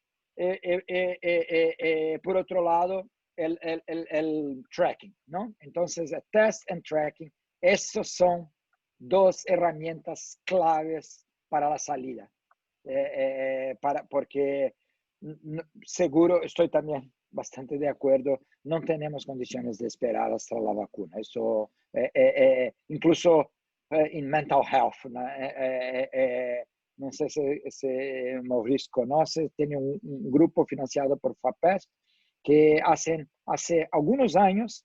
Por otro lado, el tracking, ¿no? Entonces, el test and tracking, esos son dos herramientas claves para la salida. Porque seguro, estoy también bastante de acuerdo, no tenemos condiciones de esperar hasta la vacuna. Eso, incluso en mental health, ¿no? No sé si Mauricio conoce, tiene un grupo financiado por FAPESP que hace algunos años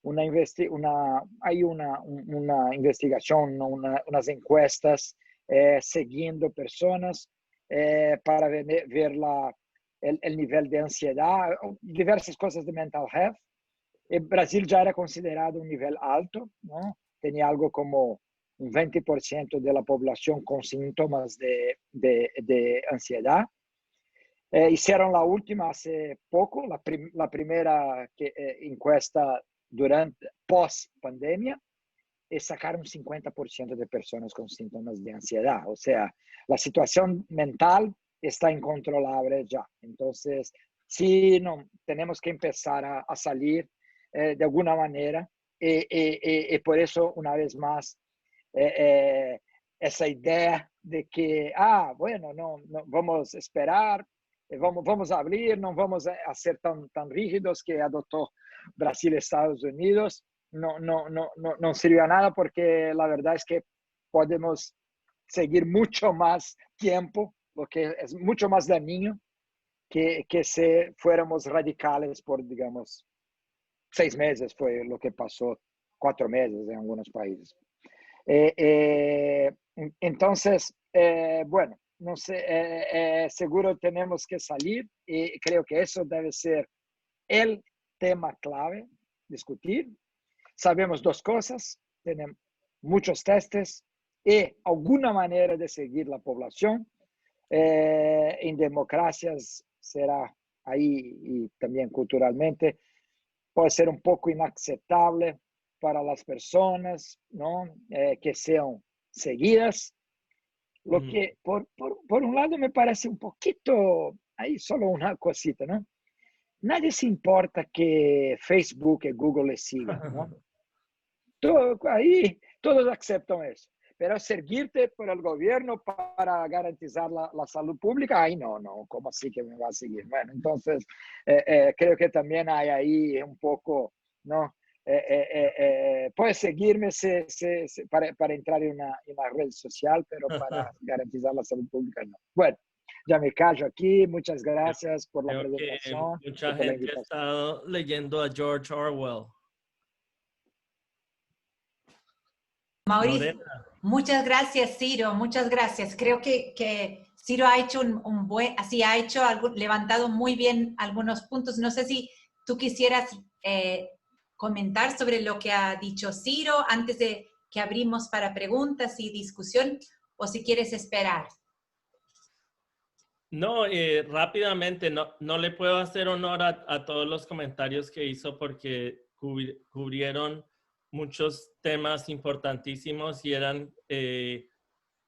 hay una investigación, unas encuestas siguiendo personas para ver el nivel de ansiedad, diversas cosas de mental health. Brasil ya era considerado un nivel alto, ¿no? Tenía algo como un 20% de la población con síntomas de ansiedad. Hicieron la última hace poco, la primera encuesta post-pandemia, y sacaron 50% de personas con síntomas de ansiedad. O sea, la situación mental está incontrolable ya. Entonces, sí, no, tenemos que empezar a salir de alguna manera. Y por eso, una vez más, esa idea de que, bueno, no vamos a esperar, vamos a abrir, no vamos a ser tan rígidos que adoptó Brasil y Estados Unidos, no sirvió a nada, porque la verdad es que podemos seguir mucho más tiempo, lo que es mucho más dañino que si fuéramos radicales por, digamos, 6 meses, fue lo que pasó, 4 meses en algunos países. Entonces, bueno, no sé, seguro tenemos que salir, y creo que eso debe ser el tema clave, discutir. Sabemos dos cosas: tenemos muchos testes y alguna manera de seguir la población. En democracias será ahí, y también culturalmente puede ser un poco inaceptable para las personas, ¿no? Que sean seguidas. Lo que por un lado me parece un poquito, ahí solo una cosita, ¿no? Nadie se importa que Facebook y Google le sigan, ¿no? Ahí todos aceptan eso. Pero seguirte por el gobierno para garantizar la salud pública, ahí no, ¿cómo así que me va a seguir? Bueno, entonces creo que también hay ahí un poco, ¿no? Puedes seguirme para entrar en una red social, pero para garantizar la salud pública no. Bueno, ya me callo aquí. Muchas gracias por la Creo que presentación. mucha gente ha estado leyendo a George Orwell. Mauricio, muchas gracias, Ciro, muchas gracias. Creo que Ciro ha hecho un buen, así ha hecho, levantado muy bien algunos puntos. No sé si tú quisieras comentar sobre lo que ha dicho Ciro antes de que abrimos para preguntas y discusión, o si quieres esperar. No, rápidamente, no le puedo hacer honor a todos los comentarios que hizo, porque cubrieron muchos temas importantísimos y eran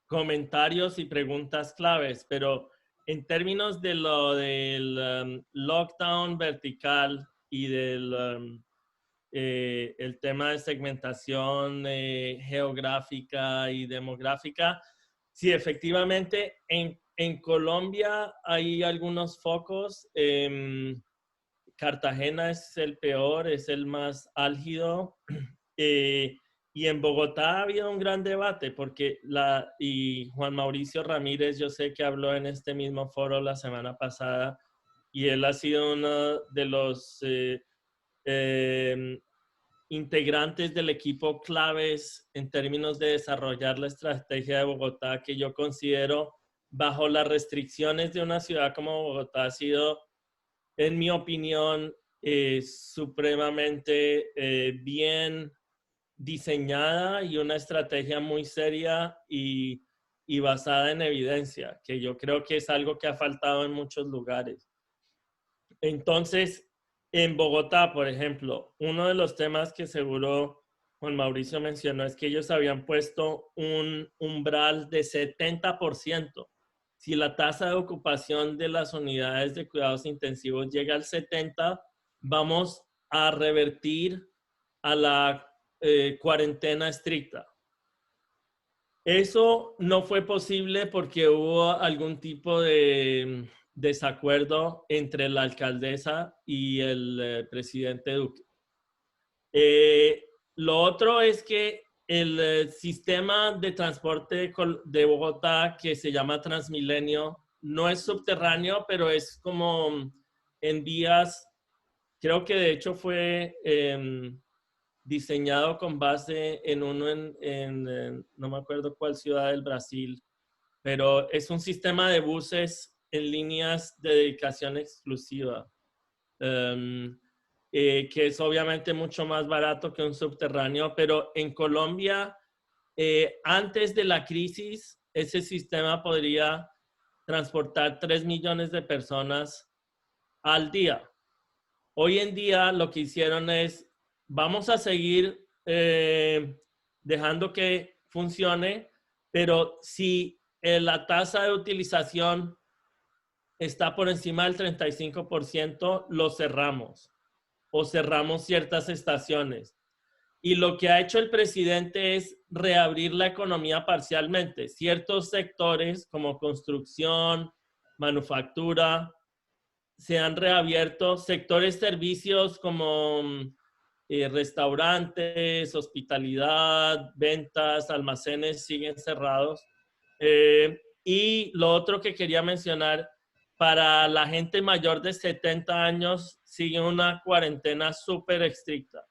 comentarios y preguntas claves, pero en términos de lo del lockdown vertical y del el tema de segmentación geográfica y demográfica, sí, efectivamente, en Colombia hay algunos focos. Cartagena es el peor, es el más álgido. Y en Bogotá ha habido un gran debate porque y Juan Mauricio Ramírez, yo sé que habló en este mismo foro la semana pasada y él ha sido uno de los integrantes del equipo claves en términos de desarrollar la estrategia de Bogotá, que yo considero bajo las restricciones de una ciudad como Bogotá ha sido, en mi opinión, supremamente bien diseñada y una estrategia muy seria y basada en evidencia, que yo creo que es algo que ha faltado en muchos lugares. Entonces, en Bogotá, por ejemplo, uno de los temas que seguro Juan Mauricio mencionó es que ellos habían puesto un umbral de 70%. Si la tasa de ocupación de las unidades de cuidados intensivos llega al 70%, vamos a revertir a la cuarentena estricta. Eso no fue posible porque hubo algún tipo de desacuerdo entre la alcaldesa y el presidente Duque. Lo otro es que el sistema de transporte de Bogotá, que se llama Transmilenio, no es subterráneo, pero es como en vías, creo que de hecho fue diseñado con base en uno no me acuerdo cuál ciudad del Brasil, pero es un sistema de buses en líneas de dedicación exclusiva, que es obviamente mucho más barato que un subterráneo, pero en Colombia, antes de la crisis, ese sistema podría transportar 3 millones de personas al día. Hoy en día lo que hicieron es, vamos a seguir dejando que funcione, pero si la tasa de utilización está por encima del 35%, lo cerramos o cerramos ciertas estaciones. Y lo que ha hecho el presidente es reabrir la economía parcialmente. Ciertos sectores como construcción, manufactura, se han reabierto. Sectores servicios como restaurantes, hospitalidad, ventas, almacenes siguen cerrados. Y lo otro que quería mencionar, para la gente mayor de 70 años sigue una cuarentena súper estricta.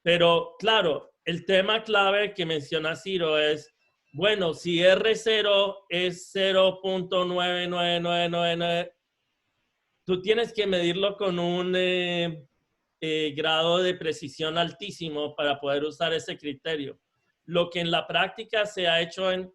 Pero claro, el tema clave que menciona Ciro es, bueno, si R0 es 0.99999, tú tienes que medirlo con un grado de precisión altísimo para poder usar ese criterio. Lo que en la práctica se ha hecho en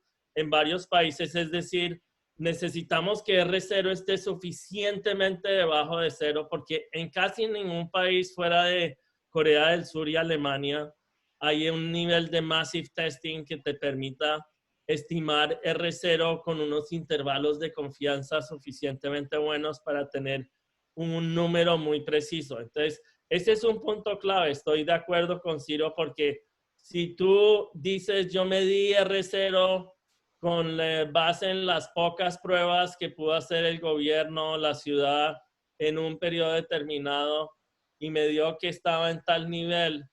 varios países, es decir, necesitamos que R0 esté suficientemente debajo de 0, porque en casi ningún país fuera de Corea del Sur y Alemania hay un nivel de massive testing que te permita estimar R0 con unos intervalos de confianza suficientemente buenos para tener un número muy preciso. Entonces, ese es un punto clave. Estoy de acuerdo con Ciro porque si tú dices yo medí R0 con base en las pocas pruebas que pudo hacer el gobierno, la ciudad en un periodo determinado y me dio que estaba en tal nivel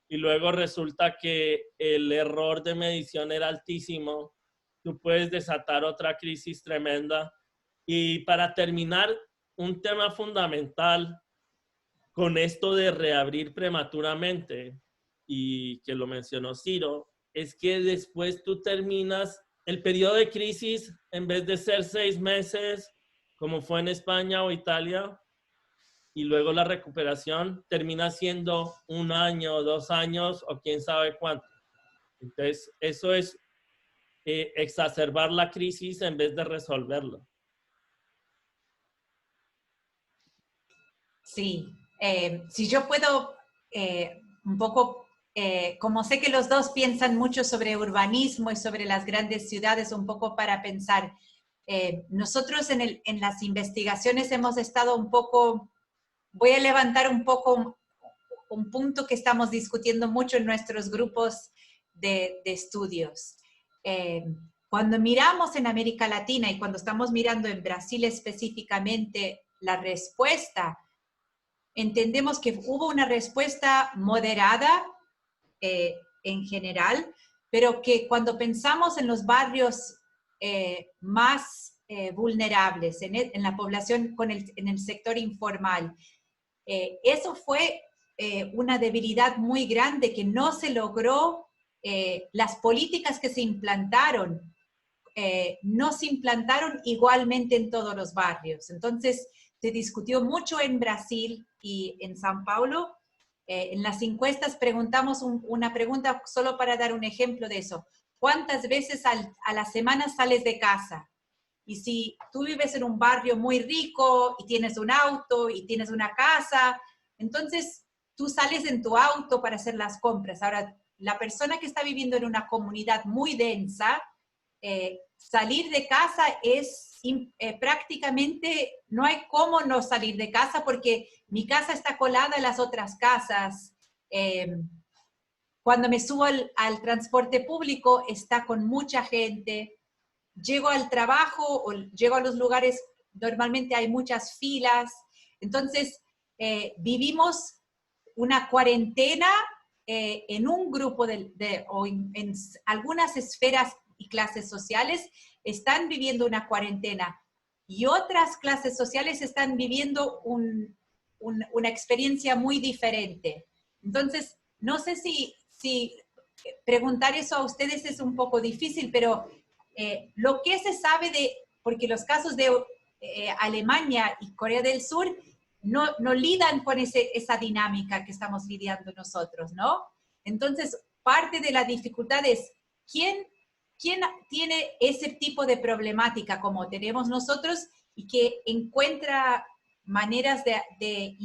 y luego resulta que el error de medición era altísimo, tú puedes desatar otra crisis tremenda. Y para terminar, un tema fundamental con esto de reabrir prematuramente, y que lo mencionó Ciro, es que después tú terminas el periodo de crisis, en vez de ser 6 meses, como fue en España o Italia, y luego la recuperación termina siendo 1 año, 2 años o quién sabe cuánto. Entonces, eso es exacerbar la crisis en vez de resolverla. Sí, si yo puedo un poco, como sé que los dos piensan mucho sobre urbanismo y sobre las grandes ciudades, un poco para pensar, nosotros en las investigaciones hemos estado un poco, voy a levantar un poco un punto que estamos discutiendo mucho en nuestros grupos de estudios. Cuando miramos en América Latina y cuando estamos mirando en Brasil específicamente la respuesta, entendemos que hubo una respuesta moderada en general, pero que cuando pensamos en los barrios más vulnerables, en la población en el sector informal, eso fue una debilidad muy grande que no se logró. Las políticas que se implantaron no se implantaron igualmente en todos los barrios. Entonces, se discutió mucho en Brasil y en São Paulo. En las encuestas preguntamos una pregunta solo para dar un ejemplo de eso. ¿Cuántas veces a la semana sales de casa? Y si tú vives en un barrio muy rico y tienes un auto y tienes una casa, entonces tú sales en tu auto para hacer las compras. Ahora, la persona que está viviendo en una comunidad muy densa, salir de casa es prácticamente, no hay cómo no salir de casa porque mi casa está colada en las otras casas. Cuando me subo al transporte público está con mucha gente. Llego al trabajo o llego a los lugares, normalmente hay muchas filas. Entonces, vivimos una cuarentena en un grupo o en algunas esferas y clases sociales están viviendo una cuarentena y otras clases sociales están viviendo una experiencia muy diferente. Entonces, no sé si preguntar eso a ustedes es un poco difícil, pero lo que se sabe porque los casos de Alemania y Corea del Sur no lidan con esa dinámica que estamos lidiando nosotros, ¿no? Entonces, parte de la dificultad es ¿quién tiene ese tipo de problemática como tenemos nosotros y que encuentra maneras de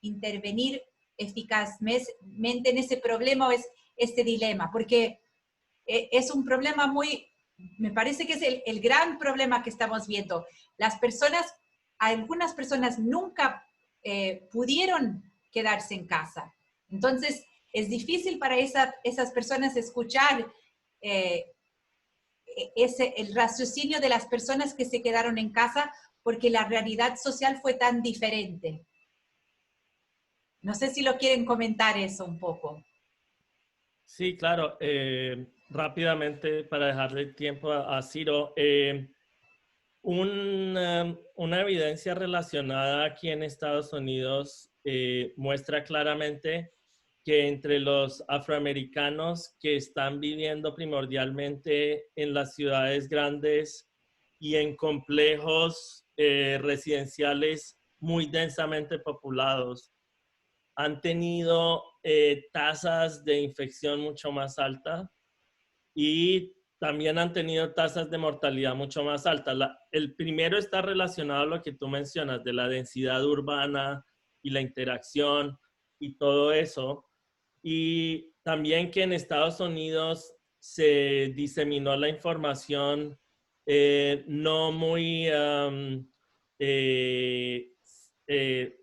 intervenir eficazmente en ese problema o este dilema? Porque es un problema me parece que es el gran problema que estamos viendo. Algunas personas nunca pudieron quedarse en casa. Entonces, es difícil para esas personas escuchar el raciocinio de las personas que se quedaron en casa porque la realidad social fue tan diferente. No sé si lo quieren comentar eso un poco. Sí, claro. Rápidamente, para dejarle tiempo a Ciro, una evidencia relacionada aquí en Estados Unidos muestra claramente que entre los afroamericanos que están viviendo primordialmente en las ciudades grandes y en complejos residenciales muy densamente populados, han tenido tasas de infección mucho más altas y también han tenido tasas de mortalidad mucho más altas. El primero está relacionado a lo que tú mencionas, de la densidad urbana y la interacción y todo eso. Y también que en Estados Unidos se diseminó la información no muy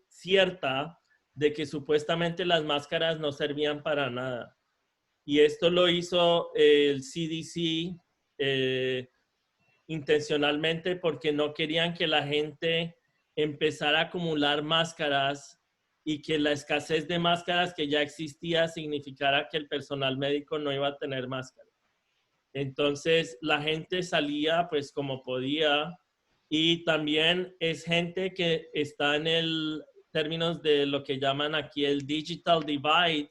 cierta de que supuestamente las máscaras no servían para nada. Y esto lo hizo el CDC intencionalmente porque no querían que la gente empezara a acumular máscaras y que la escasez de máscaras que ya existía significara que el personal médico no iba a tener máscaras. Entonces la gente salía pues como podía y también es gente que está en términos de lo que llaman aquí el digital divide.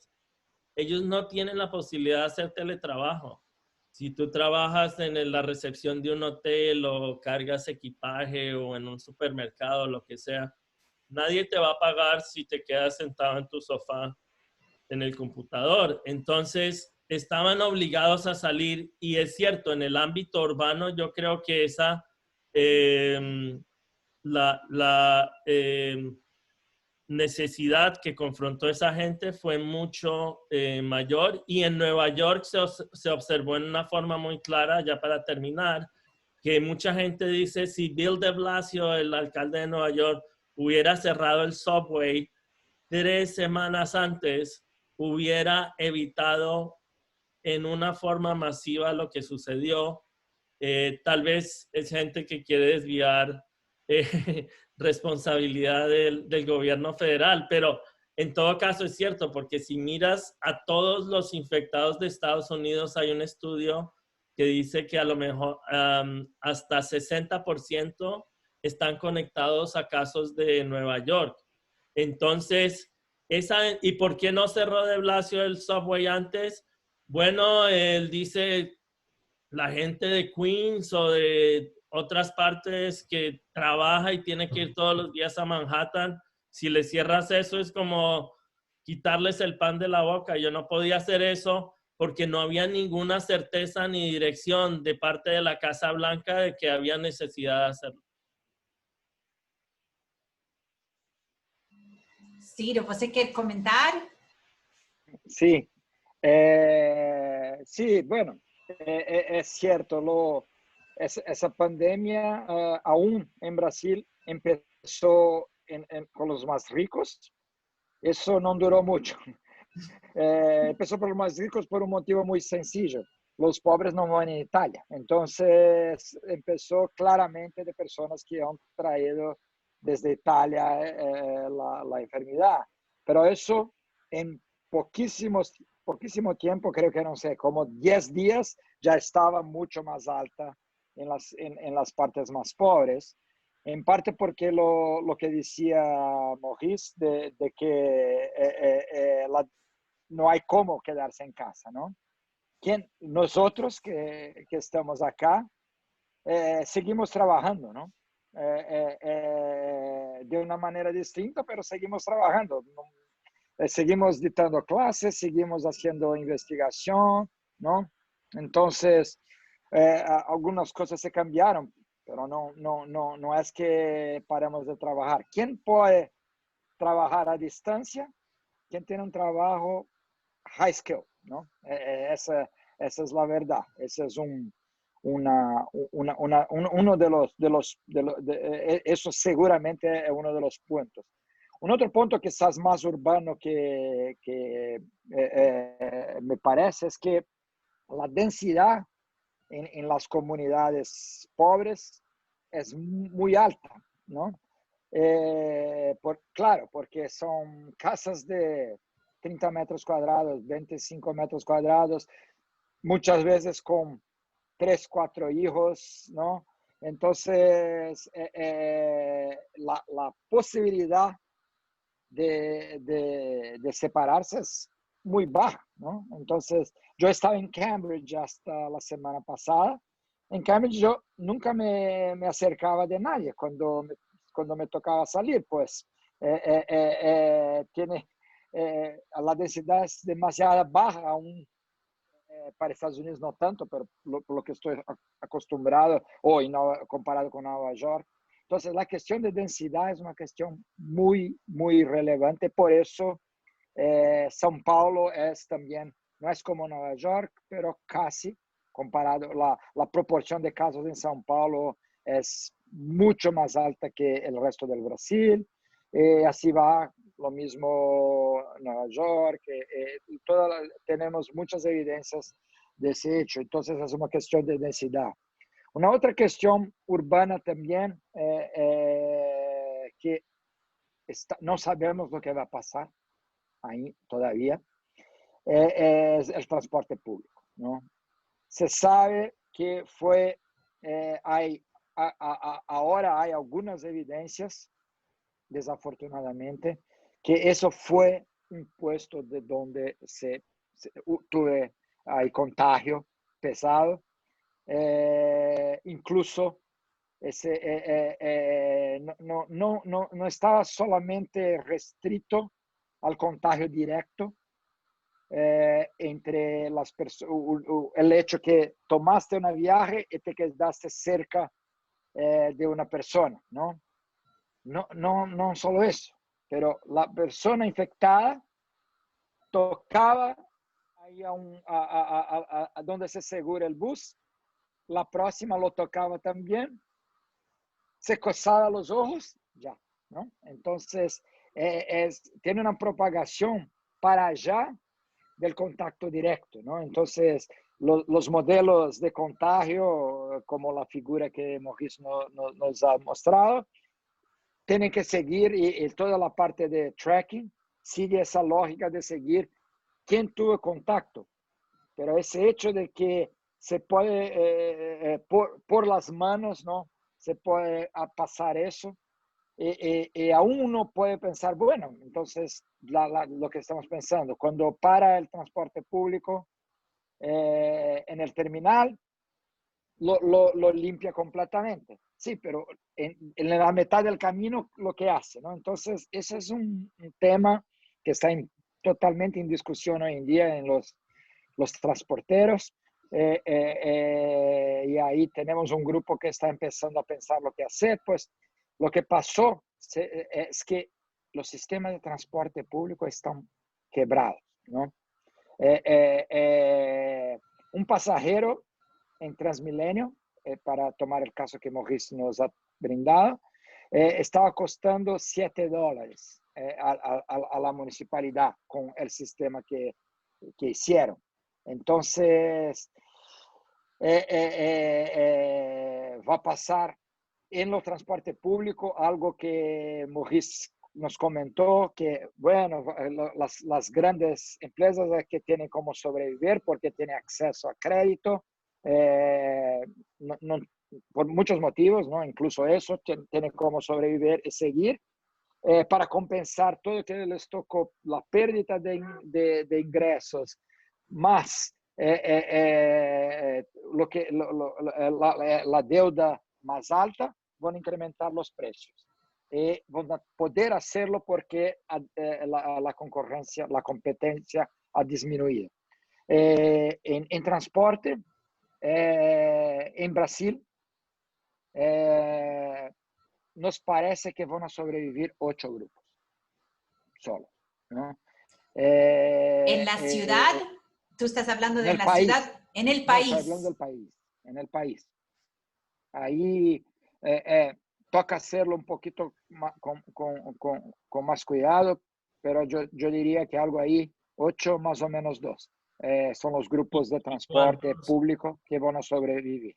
Ellos no tienen la posibilidad de hacer teletrabajo. Si tú trabajas en la recepción de un hotel o cargas equipaje o en un supermercado, lo que sea, nadie te va a pagar si te quedas sentado en tu sofá en el computador. Entonces, estaban obligados a salir y es cierto, en el ámbito urbano yo creo que la necesidad que confrontó esa gente fue mucho mayor y en Nueva York se observó en una forma muy clara, ya para terminar, que mucha gente dice si Bill de Blasio, el alcalde de Nueva York, hubiera cerrado el subway 3 semanas antes, hubiera evitado en una forma masiva lo que sucedió. Tal vez es gente que quiere desviar responsabilidad del gobierno federal, pero En todo caso es cierto, porque si miras a todos los infectados de Estados Unidos, hay un estudio que dice que a lo mejor hasta 60% están conectados a casos de Nueva York. Entonces, ¿y por qué no cerró de Blasio el subway antes? Bueno, él dice, la gente de Queens o de otras partes que trabaja y tiene que ir todos los días a Manhattan, si le cierras eso es como quitarles el pan de la boca. Yo no podía hacer eso porque no había ninguna certeza ni dirección de parte de la Casa Blanca de que había necesidad de hacerlo. Ciro, ¿você quer comentar? Sí, sí, bueno, es cierto, esa pandemia aún en Brasil empezó con los más ricos. Eso no duró mucho. Empezó por los más ricos por un motivo muy sencillo. Los pobres no van en Italia. Entonces empezó claramente de personas que han traído desde Italia la enfermedad. Pero eso en poquísimo tiempo, creo que no sé, como 10 días, ya estaba mucho más alta en las partes más pobres. En parte porque lo que decía Maurice, de que no hay cómo quedarse en casa, ¿no? Nosotros que estamos acá, seguimos trabajando, ¿no? De una manera distinta, pero seguimos trabajando. Seguimos dictando clases, seguimos haciendo investigación, ¿no? Entonces, algunas cosas se cambiaron, pero no es que paremos de trabajar. ¿Quién puede trabajar a distancia? ¿Quién tiene un trabajo high skill, ¿no? Esa es la verdad. Ese es uno eso seguramente es uno de los puntos. Un otro punto quizás más urbano que me parece es que la densidad en las comunidades pobres es muy alta, ¿no? Claro, porque son casas de 30 metros cuadrados, 25 metros cuadrados, muchas veces con 3, 4 hijos, ¿no? Entonces, la posibilidad de separarse es muy baja, ¿no? Entonces, yo estaba en Cambridge hasta la semana pasada. En Cambridge yo nunca me acercaba de nadie cuando me tocaba salir, pues tiene, la densidad es demasiado baja aún. Para Estados Unidos no tanto, pero por lo que estoy acostumbrado hoy, comparado con Nueva York. Entonces, la cuestión de densidad es una cuestión muy, muy relevante. Por eso, São Paulo es también, no es como Nueva York, pero casi comparado. La proporción de casos en São Paulo es mucho más alta que el resto del Brasil. Así va lo mismo Nueva York. Tenemos muchas evidencias de ese hecho. Entonces, es una cuestión de densidad. Una otra cuestión urbana también, que no sabemos lo que va a pasar ahí todavía, es el transporte público, ¿no? Se sabe que ahora hay algunas evidencias, desafortunadamente, que eso fue un puesto de donde tuve ahí contagio pesado. Incluso no estaba solamente restrito al contagio directo entre las personas, el hecho que tomaste un viaje y te quedaste cerca de una persona, ¿no? No solo eso, pero la persona infectada tocaba ahí a donde se asegura el bus, la próxima lo tocaba también, se cosaba los ojos, ya, ¿no? Entonces, tiene una propagación para allá del contacto directo, ¿no? Entonces, los modelos de contagio, como la figura que Maurice nos ha mostrado, tienen que seguir y toda la parte de tracking sigue esa lógica de seguir quién tuvo contacto. Pero ese hecho de que se puede, por las manos, ¿no? Se puede pasar eso. Y aún uno puede pensar, bueno, entonces lo que estamos pensando, cuando para el transporte público en el terminal, lo limpia completamente. Sí, pero en la mitad del camino lo que hace, ¿no? Entonces, ese es un tema que está totalmente en discusión hoy en día en los transporteros. Y ahí tenemos un grupo que está empezando a pensar lo que hacer. Pues lo que pasó es que los sistemas de transporte público están quebrados, ¿no? Un pasajero en Transmilenio, para tomar el caso que Maurice nos ha brindado, estaba costando $7 a la municipalidad con el sistema que hicieron. Entonces, va a pasar en los transporte público algo que Maurice nos comentó, que bueno, las grandes empresas que tienen como sobrevivir porque tienen acceso a crédito, por muchos motivos, ¿no? Incluso eso, tienen como sobrevivir y seguir. Para compensar todo lo que les tocó, la pérdida de ingresos, más la deuda más alta, van a incrementar los precios. Van a poder hacerlo porque la concurrencia, la competencia ha disminuido. En transporte, en Brasil, nos parece que van a sobrevivir 8 grupos solo, ¿no? ¿En la ciudad? ¿Tú estás hablando de la ciudad? En el país. No, estoy hablando del país, en el país. Ahí toca hacerlo un poquito con más cuidado, pero yo diría que algo ahí, 8 más o menos 2. Son los grupos de transporte público que van a sobrevivir.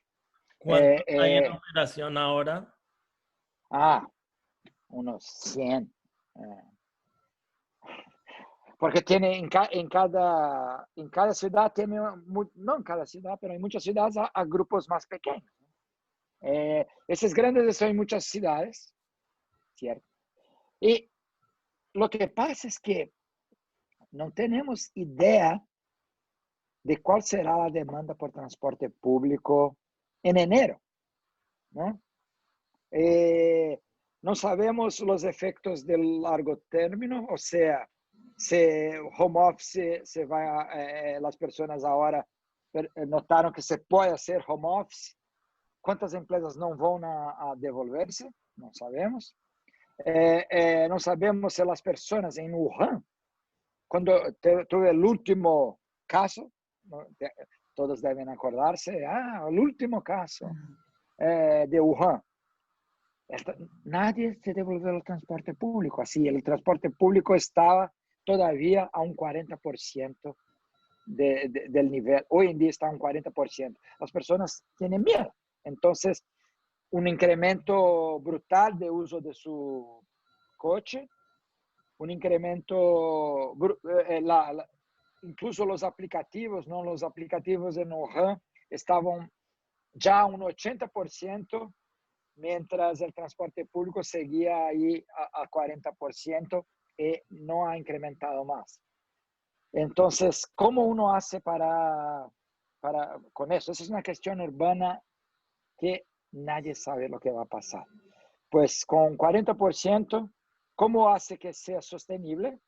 ¿Cuántos hay en operación ahora? Unos 100. Porque tiene en cada ciudad, tiene, no en cada ciudad, pero en muchas ciudades hay grupos más pequeños. Esos grandes son en muchas ciudades, ¿cierto? Y lo que pasa es que no tenemos idea de cuál será la demanda por transporte público en enero, ¿no? No sabemos los efectos del largo término, o sea, si home office se va, las personas ahora notaron que se puede hacer home office, ¿cuántas empresas no van a devolverse? No sabemos. No sabemos si las personas en Wuhan, cuando tuve el último caso, ¿no? Todos deben acordarse, el último caso de Wuhan. Nadie se devolvió al transporte público. Así, el transporte público estaba todavía a un 40% del nivel. Hoy en día está a un 40%. Las personas tienen miedo. Entonces, un incremento brutal de uso de su coche, un incremento, incluso los aplicativos, ¿no? Los aplicativos en Wuhan estaban ya a un 80%, mientras el transporte público seguía ahí a 40% y no ha incrementado más. Entonces, ¿cómo uno hace con eso? Esa es una cuestión urbana que nadie sabe lo que va a pasar. Pues con 40%, ¿cómo hace que sea sostenible?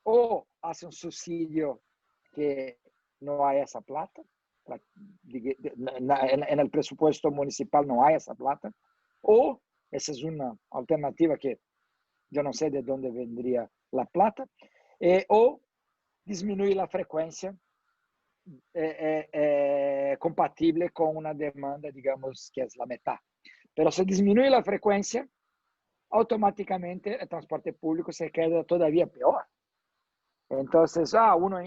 O hace un subsidio que no haya esa plata. En el presupuesto municipal no hay esa plata. O esa es una alternativa que yo no sé de dónde vendría la plata. O disminuir la frecuencia compatible con una demanda, digamos, que es la mitad. Pero si disminuye la frecuencia, automáticamente el transporte público se queda todavía peor. Entonces, uno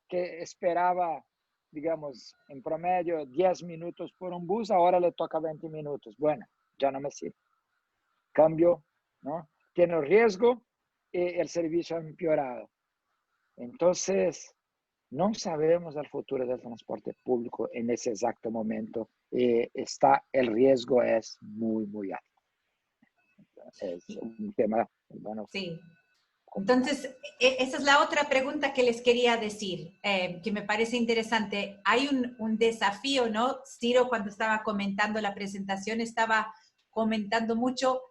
que esperaba, digamos, en promedio 10 minutos por un bus, ahora le toca 20 minutos. Bueno, ya no me sirve. Cambio, ¿no? Tiene riesgo el servicio ha empeorado. Entonces, no sabemos el futuro del transporte público en ese exacto momento. El riesgo es muy, muy alto. Es un tema, bueno. Sí. Entonces, esa es la otra pregunta que les quería decir, que me parece interesante. Hay un desafío, ¿no? Ciro, cuando estaba comentando la presentación, estaba comentando mucho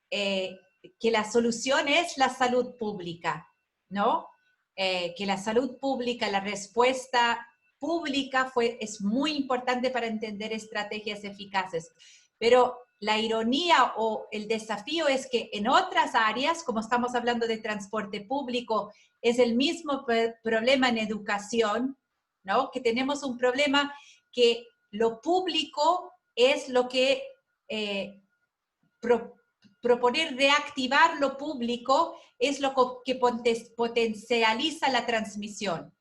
que la solución es la salud pública, ¿no? Que la salud pública, la respuesta pública es muy importante para entender estrategias eficaces. Pero la ironía o el desafío es que en otras áreas, como estamos hablando de transporte público, es el mismo problema en educación, ¿no? Que tenemos un problema que lo público es lo que proponer reactivar lo público es lo que potencializa la transmisión.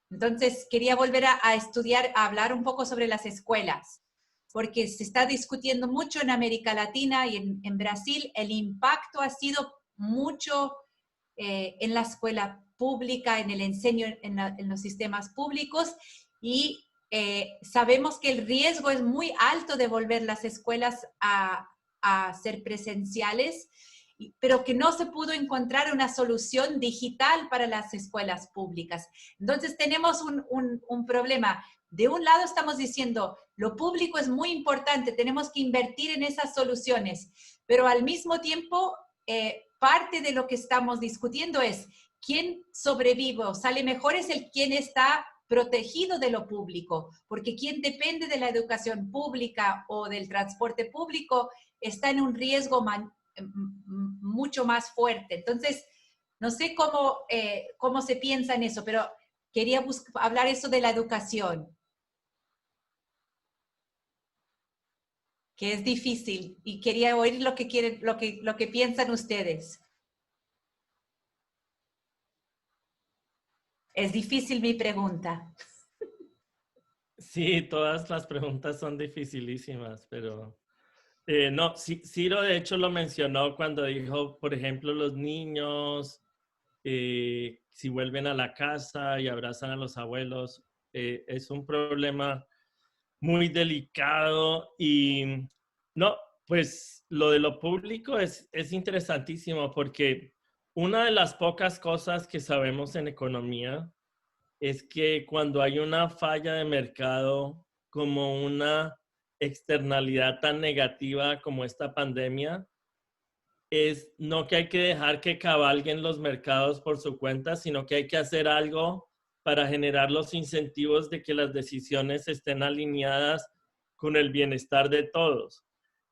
Entonces, quería volver a estudiar, a hablar un poco sobre las escuelas, porque se está discutiendo mucho en América Latina y en Brasil. El impacto ha sido mucho en la escuela pública, en el enseño, en los sistemas públicos, y sabemos que el riesgo es muy alto de volver las escuelas a ser presenciales, pero que no se pudo encontrar una solución digital para las escuelas públicas. Entonces tenemos un problema. De un lado estamos diciendo, lo público es muy importante, tenemos que invertir en esas soluciones, pero al mismo tiempo, parte de lo que estamos discutiendo es quién sobrevive o sale mejor es quien está protegido de lo público, porque quien depende de la educación pública o del transporte público está en un riesgo mucho más fuerte. Entonces, no sé cómo se piensa en eso, pero quería hablar eso de la educación, que es difícil, y quería oír lo que piensan ustedes. Es difícil mi pregunta. Sí, todas las preguntas son dificilísimas, pero no, Ciro de hecho lo mencionó cuando dijo, por ejemplo, los niños, si vuelven a la casa y abrazan a los abuelos, es un problema muy delicado y no, pues lo de lo público es interesantísimo porque una de las pocas cosas que sabemos en economía es que cuando hay una falla de mercado como una externalidad tan negativa como esta pandemia, es no que hay que dejar que cabalguen los mercados por su cuenta, sino que hay que hacer algo para generar los incentivos de que las decisiones estén alineadas con el bienestar de todos.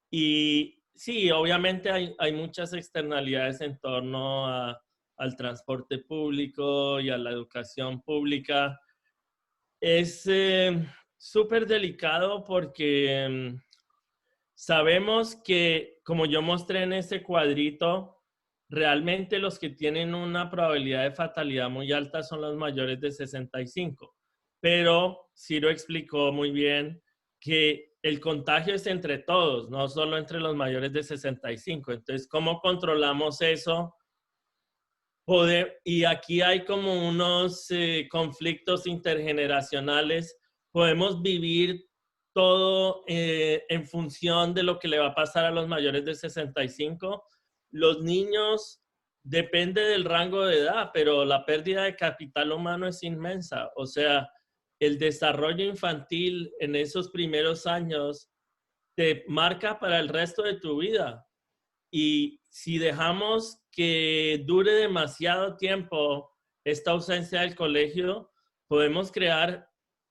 Y sí, obviamente hay muchas externalidades en torno al transporte público y a la educación pública. Es súper delicado porque sabemos que, como yo mostré en ese cuadrito, realmente los que tienen una probabilidad de fatalidad muy alta son los mayores de 65. Pero Ciro explicó muy bien que el contagio es entre todos, no solo entre los mayores de 65. Entonces, ¿cómo controlamos eso? Y aquí hay como unos conflictos intergeneracionales. Podemos vivir todo en función de lo que le va a pasar a los mayores de 65. Los niños depende del rango de edad, pero la pérdida de capital humano es inmensa. O sea, el desarrollo infantil en esos primeros años te marca para el resto de tu vida. Y si dejamos que dure demasiado tiempo esta ausencia del colegio, podemos crear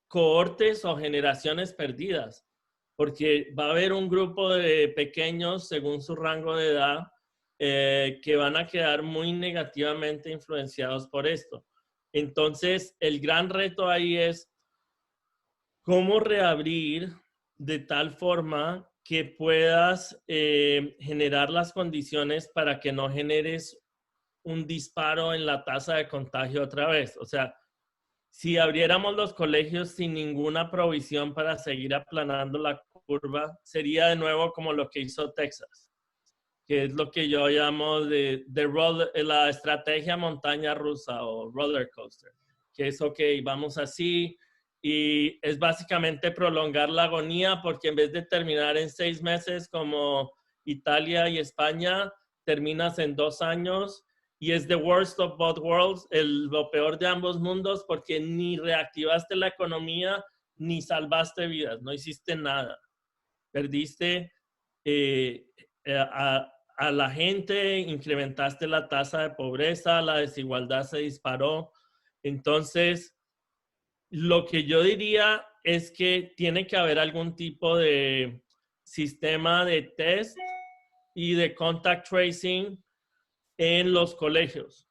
cohortes o generaciones perdidas, porque va a haber un grupo de pequeños, según su rango de edad, que van a quedar muy negativamente influenciados por esto. Entonces, el gran reto ahí es cómo reabrir de tal forma que puedas generar las condiciones para que no generes un disparo en la tasa de contagio otra vez. O sea, si abriéramos los colegios sin ninguna provisión para seguir aplanando la curva, sería de nuevo como lo que hizo Texas. que es lo que yo llamo la estrategia montaña rusa o roller coaster, que es, ok, vamos así, y es básicamente prolongar la agonía, porque en vez de terminar en 6 meses como Italia y España, terminas en 2 años, y es the worst of both worlds, lo peor de ambos mundos, porque ni reactivaste la economía, ni salvaste vidas, no hiciste nada. Perdiste a la gente, incrementaste la tasa de pobreza, la desigualdad se disparó. Entonces, lo que yo diría es que tiene que haber algún tipo de sistema de test y de contact tracing en los colegios.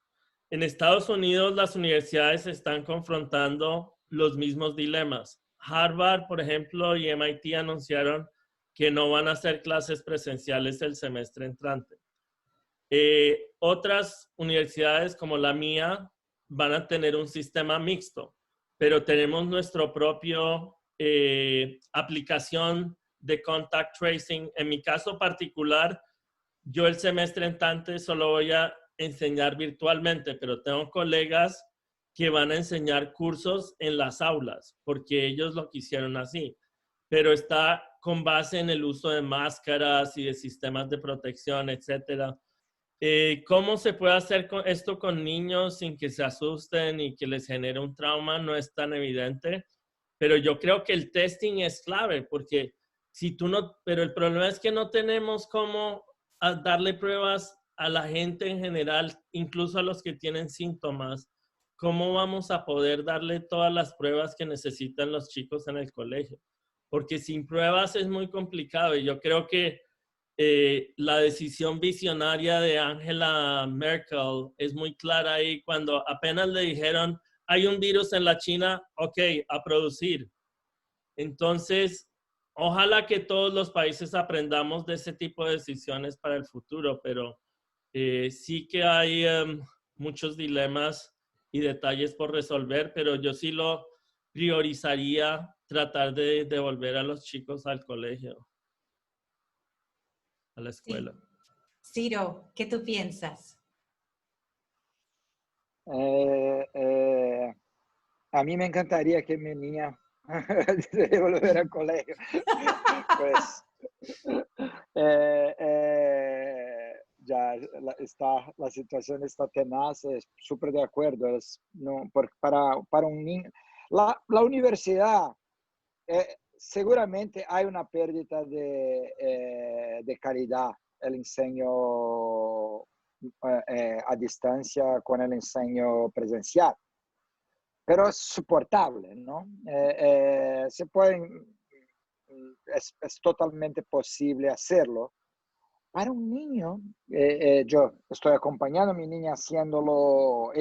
En Estados Unidos, las universidades están confrontando los mismos dilemas. Harvard, por ejemplo, y MIT anunciaron que no van a hacer clases presenciales el semestre entrante. Otras universidades como la mía van a tener un sistema mixto, pero tenemos nuestro propio aplicación de contact tracing. En mi caso particular, yo el semestre entrante solo voy a enseñar virtualmente, pero tengo colegas que van a enseñar cursos en las aulas, porque ellos lo quisieron así, pero está con base en el uso de máscaras y de sistemas de protección, etcétera. ¿Cómo se puede hacer esto con niños sin que se asusten y que les genere un trauma? No es tan evidente, pero yo creo que el testing es clave, porque si tú no, pero el problema es que no tenemos cómo darle pruebas a la gente en general, incluso a los que tienen síntomas. ¿Cómo vamos a poder darle todas las pruebas que necesitan los chicos en el colegio? Porque sin pruebas es muy complicado, y yo creo que la decisión visionaria de Angela Merkel es muy clara ahí cuando apenas le dijeron hay un virus en la China, ok, a producir. Entonces, ojalá que todos los países aprendamos de ese tipo de decisiones para el futuro, pero sí que hay muchos dilemas y detalles por resolver, pero yo sí lo priorizaría tratar de devolver a los chicos al colegio, a la escuela. Sí. Ciro, ¿qué tú piensas? A mí me encantaría que mi niña de volver al colegio. Pues ya la situación está tenaz, súper de acuerdo. No, para un niño, la universidad, seguramente hay una pérdida de calidad, el enseño a distancia con el enseño presencial. Pero es soportable, ¿no? Se pueden, es totalmente posible hacerlo. Para un niño, yo estoy acompañando a mi niña haciéndolo,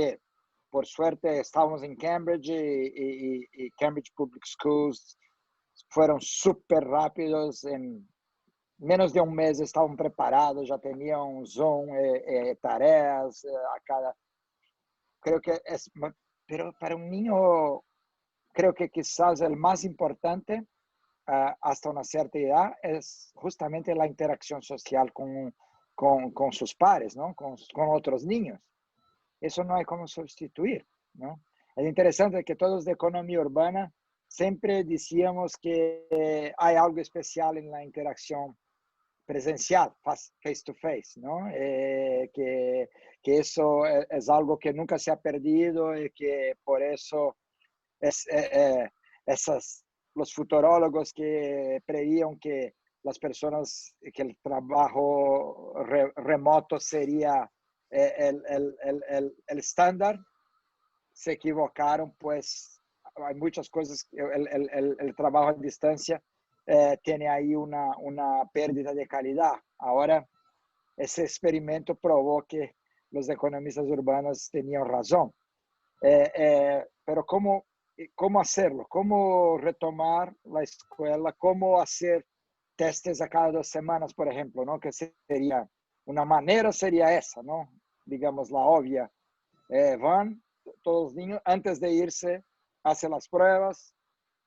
por suerte estábamos en Cambridge y Cambridge Public Schools fueron súper rápidos, en menos de un mes estaban preparados, ya tenían Zoom, tareas a cada... Creo que es... Pero para un niño, creo que quizás el más importante hasta una cierta edad es justamente la interacción social con sus pares, ¿no? Con otros niños. Eso no hay como sustituir, ¿no? Es interesante que todos de economía urbana siempre decíamos que hay algo especial en la interacción presencial, face to face, ¿no? Que eso es algo que nunca se ha perdido y que por eso los futurólogos que prevían que las personas, que el trabajo remoto sería el estándar, se equivocaron, pues hay muchas cosas, el trabajo a distancia tiene ahí una pérdida de calidad. Ahora, ese experimento probó que los economistas urbanos tenían razón. Pero ¿cómo hacerlo? ¿Cómo retomar la escuela? ¿Cómo hacer testes a cada 2 semanas, por ejemplo? ¿No? Que sería, una manera sería esa, ¿no? Digamos, la obvia. Van todos los niños, antes de irse, hacen las pruebas,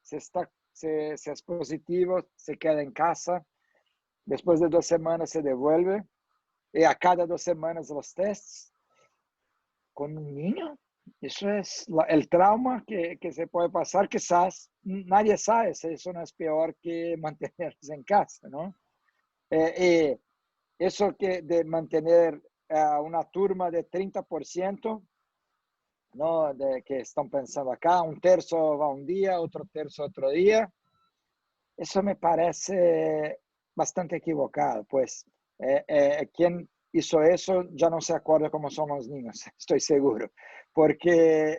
si es positivo, se queda en casa, después de 2 semanas se devuelve a cada 2 semanas los tests. Con un niño, eso es el trauma que se puede pasar, quizás nadie sabe si eso no es peor que mantenerlos en casa, ¿no? Eso que de mantener una turma de 30%, ¿no? Que están pensando acá, un tercio va un día, otro tercio otro día, eso me parece bastante equivocado, pues quien hizo eso ya no se acuerda cómo son los niños, estoy seguro, porque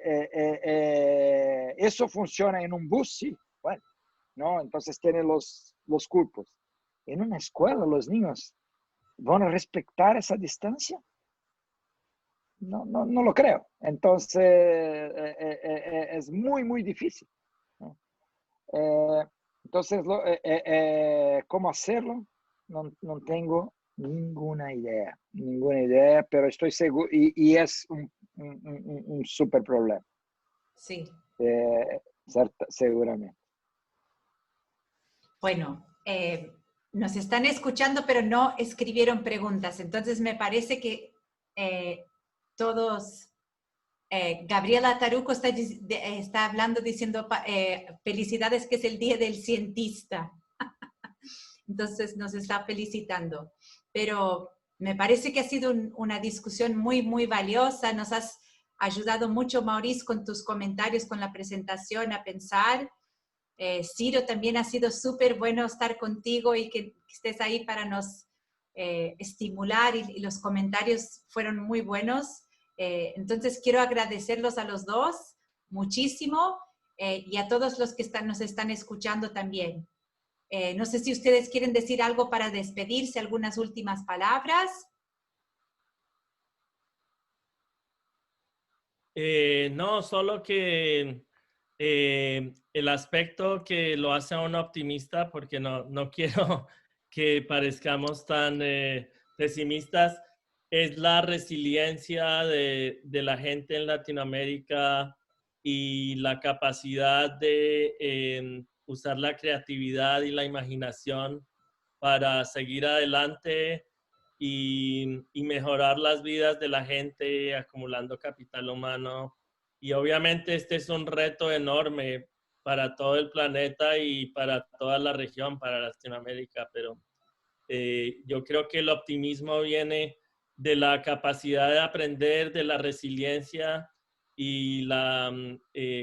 eso funciona en un bus, sí, bueno, ¿no? Entonces tiene los cupos. En una escuela los niños van a respetar esa distancia. No lo creo. Entonces es muy, muy difícil, ¿no? Entonces, ¿cómo hacerlo? No tengo ninguna idea, pero estoy seguro, y es un súper problema. Sí. Seguramente. Bueno, nos están escuchando, pero no escribieron preguntas. Entonces, me parece que todos... Gabriela Taruco está hablando diciendo felicidades, que es el Día del Cientista. Entonces nos está felicitando. Pero me parece que ha sido una discusión muy, muy valiosa. Nos has ayudado mucho, Maurice, con tus comentarios, con la presentación, a pensar. Ciro, también ha sido súper bueno estar contigo y que estés ahí para nos estimular, y los comentarios fueron muy buenos. Entonces quiero agradecerlos a los dos muchísimo, y a todos los que nos están escuchando también. No sé si ustedes quieren decir algo para despedirse, algunas últimas palabras. No, solo que el aspecto que lo hace a uno optimista, porque no quiero que parezcamos tan pesimistas, es la resiliencia de la gente en Latinoamérica y la capacidad de usar la creatividad y la imaginación para seguir adelante y mejorar las vidas de la gente, acumulando capital humano. Y obviamente este es un reto enorme para todo el planeta y para toda la región, para Latinoamérica, pero yo creo que el optimismo viene de la capacidad de aprender, de la resiliencia y la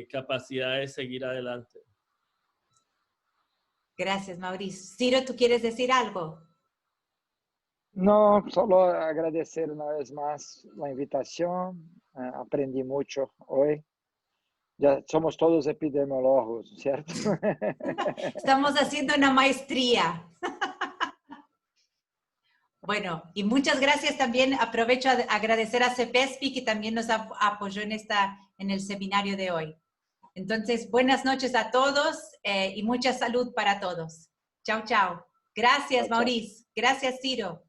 capacidad de seguir adelante. Gracias, Mauricio. Ciro, ¿tú quieres decir algo? No, solo agradecer una vez más la invitación. Aprendí mucho hoy. Ya somos todos epidemiólogos, ¿cierto? Estamos haciendo una maestría. Bueno, y muchas gracias también. Aprovecho a agradecer a CEPESPI, que también nos apoyó en el seminario de hoy. Entonces, buenas noches a todos y mucha salud para todos. Chao, chao. Gracias, Chao, chao. Maurice. Gracias, Ciro.